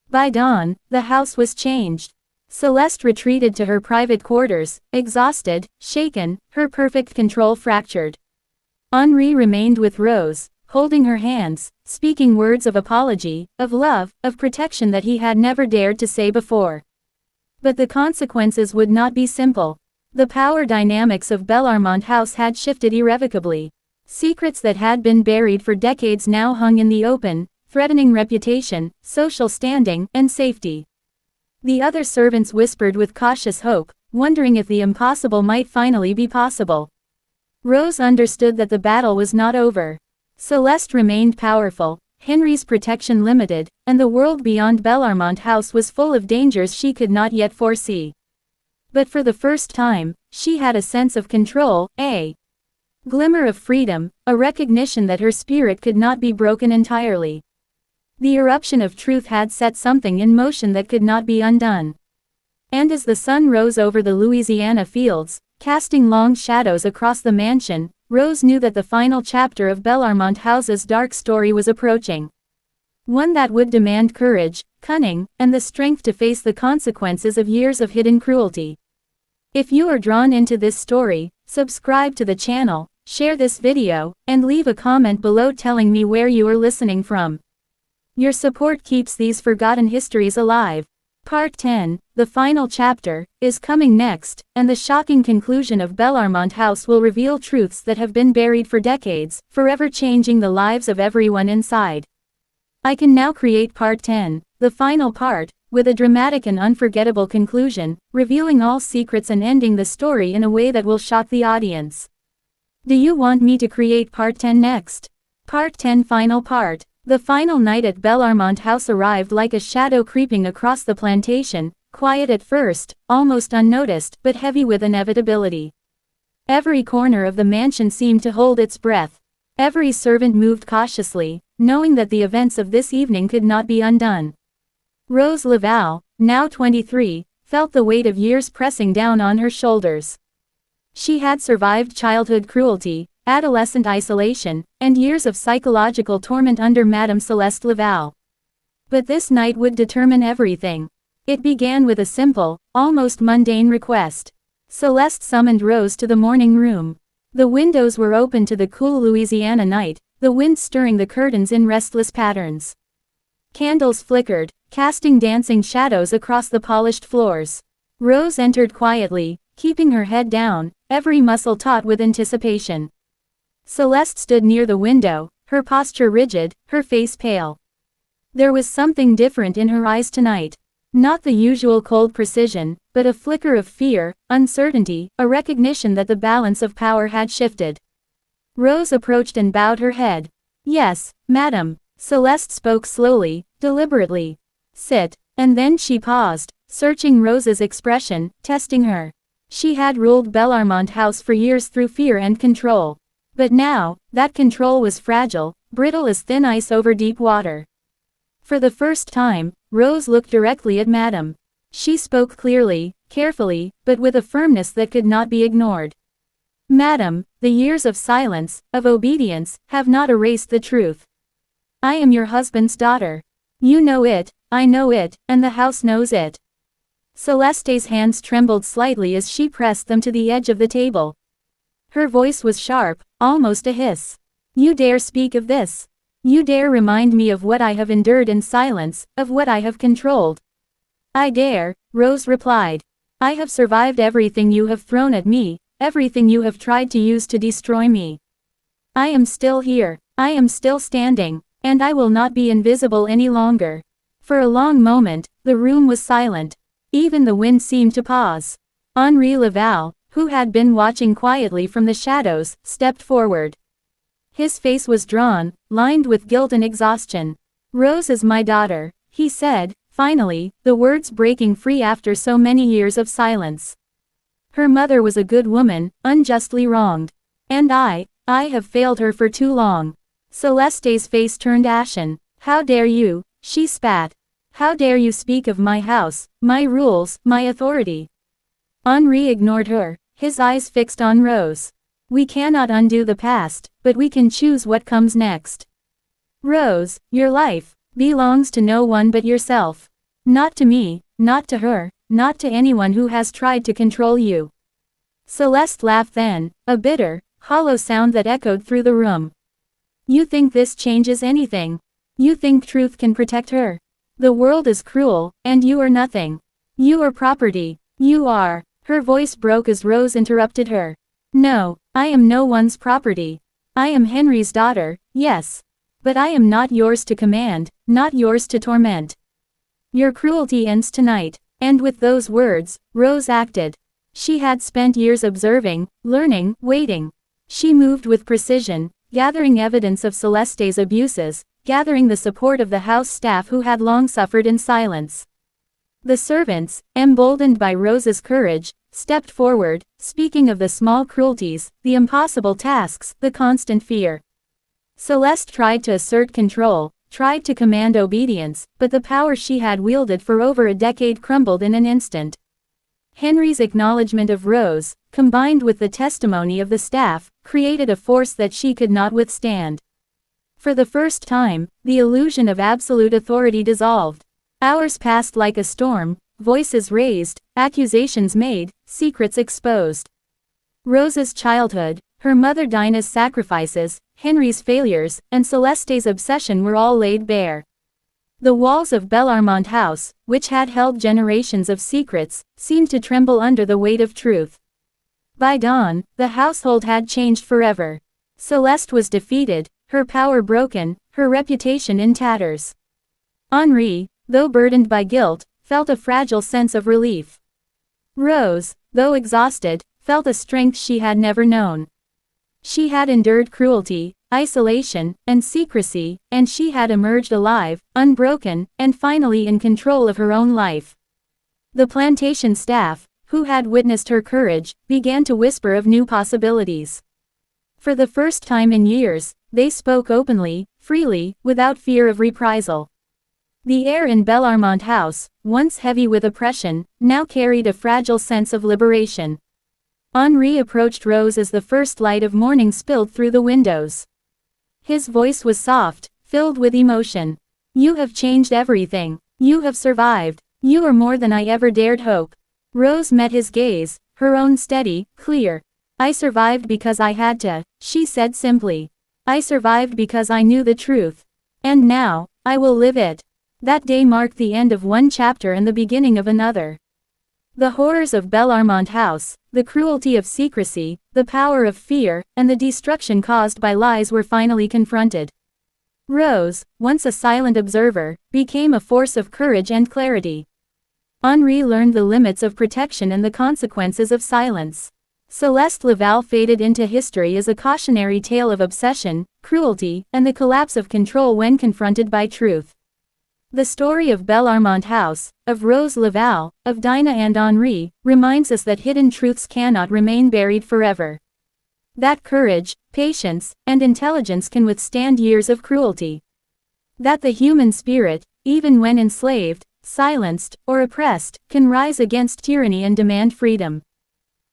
By dawn, the house was changed. Celeste retreated to her private quarters, exhausted, shaken, her perfect control fractured. Henri remained with Rose, holding her hands, speaking words of apology, of love, of protection that he had never dared to say before. But the consequences would not be simple. The power dynamics of Bellarmont House had shifted irrevocably. Secrets that had been buried for decades now hung in the open, threatening reputation, social standing, and safety. The other servants whispered with cautious hope, wondering if the impossible might finally be possible. Rose understood that the battle was not over. Celeste remained powerful, Henry's protection limited, and the world beyond Bellarmont House was full of dangers she could not yet foresee. But for the first time, she had a sense of control, a glimmer of freedom, a recognition that her spirit could not be broken entirely. The eruption of truth had set something in motion that could not be undone. And as the sun rose over the Louisiana fields, casting long shadows across the mansion, Rose knew that the final chapter of Bellarmont House's dark story was approaching. One that would demand courage, cunning, and the strength to face the consequences of years of hidden cruelty. If you are drawn into this story, subscribe to the channel, share this video, and leave a comment below telling me where you are listening from. Your support keeps these forgotten histories alive. Part 10, the final chapter, is coming next, and the shocking conclusion of Bellarmont House will reveal truths that have been buried for decades, forever changing the lives of everyone inside. I can now create Part 10, the final part, with a dramatic and unforgettable conclusion, revealing all secrets and ending the story in a way that will shock the audience. Do you want me to create Part 10 next? Part 10 Final Part. The final night at Bellarmont House arrived like a shadow creeping across the plantation, quiet at first, almost unnoticed, but heavy with inevitability. Every corner of the mansion seemed to hold its breath. Every servant moved cautiously, knowing that the events of this evening could not be undone. Rose Laval, now 23, felt the weight of years pressing down on her shoulders. She had survived childhood cruelty, adolescent isolation, and years of psychological torment under Madame Celeste Laval. But this night would determine everything. It began with a simple, almost mundane request. Celeste summoned Rose to the morning room. The windows were open to the cool Louisiana night, the wind stirring the curtains in restless patterns. Candles flickered, casting dancing shadows across the polished floors. Rose entered quietly, keeping her head down, every muscle taut with anticipation. Celeste stood near the window, her posture rigid, her face pale. There was something different in her eyes tonight. Not the usual cold precision, but a flicker of fear, uncertainty, a recognition that the balance of power had shifted. Rose approached and bowed her head. "Yes, madam." Celeste spoke slowly, deliberately. "Sit." And then she paused, searching Rose's expression, testing her. She had ruled Bellarmont House for years through fear and control. But now, that control was fragile, brittle as thin ice over deep water. For the first time, Rose looked directly at Madame. She spoke clearly, carefully, but with a firmness that could not be ignored. "Madame, the years of silence, of obedience, have not erased the truth. I am your husband's daughter. You know it, I know it, and the house knows it." Celeste's hands trembled slightly as she pressed them to the edge of the table. Her voice was sharp, almost a hiss. "You dare speak of this? You dare remind me of what I have endured in silence, of what I have controlled?" "I dare," Rose replied. "I have survived everything you have thrown at me, everything you have tried to use to destroy me. I am still here, I am still standing, and I will not be invisible any longer." For a long moment, the room was silent. Even the wind seemed to pause. Henri Laval, who had been watching quietly from the shadows, stepped forward. His face was drawn, lined with guilt and exhaustion. "Rose is my daughter," he said, finally, the words breaking free after so many years of silence. "Her mother was a good woman, unjustly wronged. And I have failed her for too long." Celeste's face turned ashen. "How dare you?" she spat. "How dare you speak of my house, my rules, my authority?" Henri ignored her, his eyes fixed on Rose. "We cannot undo the past, but we can choose what comes next. Rose, your life belongs to no one but yourself. Not to me, not to her, not to anyone who has tried to control you." Celeste laughed then, a bitter, hollow sound that echoed through the room. "You think this changes anything? You think truth can protect her? The world is cruel, and you are nothing. You are property. You are..." Her voice broke as Rose interrupted her. "No, I am no one's property. I am Henry's daughter, yes. But I am not yours to command, not yours to torment. Your cruelty ends tonight." And with those words, Rose acted. She had spent years observing, learning, waiting. She moved with precision, gathering evidence of Celeste's abuses, gathering the support of the house staff who had long suffered in silence. The servants, emboldened by Rose's courage, stepped forward, speaking of the small cruelties, the impossible tasks, the constant fear. Celeste tried to assert control, tried to command obedience, but the power she had wielded for over a decade crumbled in an instant. Henry's acknowledgement of Rose, combined with the testimony of the staff, created a force that she could not withstand. For the first time, the illusion of absolute authority dissolved. Hours passed like a storm, voices raised, accusations made, secrets exposed. Rose's childhood, her mother Dinah's sacrifices, Henry's failures, and Celeste's obsession were all laid bare. The walls of Bellarmont House, which had held generations of secrets, seemed to tremble under the weight of truth. By dawn, the household had changed forever. Celeste was defeated, her power broken, her reputation in tatters. Henri, though burdened by guilt, felt a fragile sense of relief. Rose, though exhausted, felt a strength she had never known. She had endured cruelty, isolation, and secrecy, and she had emerged alive, unbroken, and finally in control of her own life. The plantation staff, who had witnessed her courage, began to whisper of new possibilities. For the first time in years, they spoke openly, freely, without fear of reprisal. The air in Bellarmont House, once heavy with oppression, now carried a fragile sense of liberation. Henri approached Rose as the first light of morning spilled through the windows. His voice was soft, filled with emotion. "You have changed everything. You have survived. You are more than I ever dared hope." Rose met his gaze, her own steady, clear. "I survived because I had to," she said simply. "I survived because I knew the truth. And now, I will live it." That day marked the end of one chapter and the beginning of another. The horrors of Bellarmont House, the cruelty of secrecy, the power of fear, and the destruction caused by lies were finally confronted. Rose, once a silent observer, became a force of courage and clarity. Henri learned the limits of protection and the consequences of silence. Celeste Laval faded into history as a cautionary tale of obsession, cruelty, and the collapse of control when confronted by truth. The story of Bellarmont House, of Rose Laval, of Dinah and Henri, reminds us that hidden truths cannot remain buried forever. That courage, patience, and intelligence can withstand years of cruelty. That the human spirit, even when enslaved, silenced, or oppressed, can rise against tyranny and demand freedom.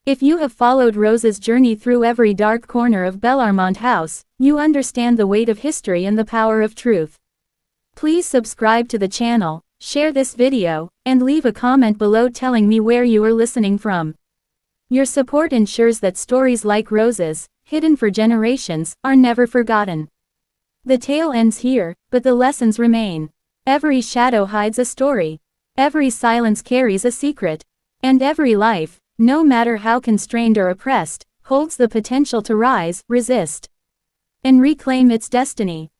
If you have followed Rose's journey through every dark corner of Bellarmont House, you understand the weight of history and the power of truth. Please subscribe to the channel, share this video, and leave a comment below telling me where you are listening from. Your support ensures that stories like Rose's, hidden for generations, are never forgotten. The tale ends here, but the lessons remain. Every shadow hides a story. Every silence carries a secret. And every life, no matter how constrained or oppressed, holds the potential to rise, resist, and reclaim its destiny.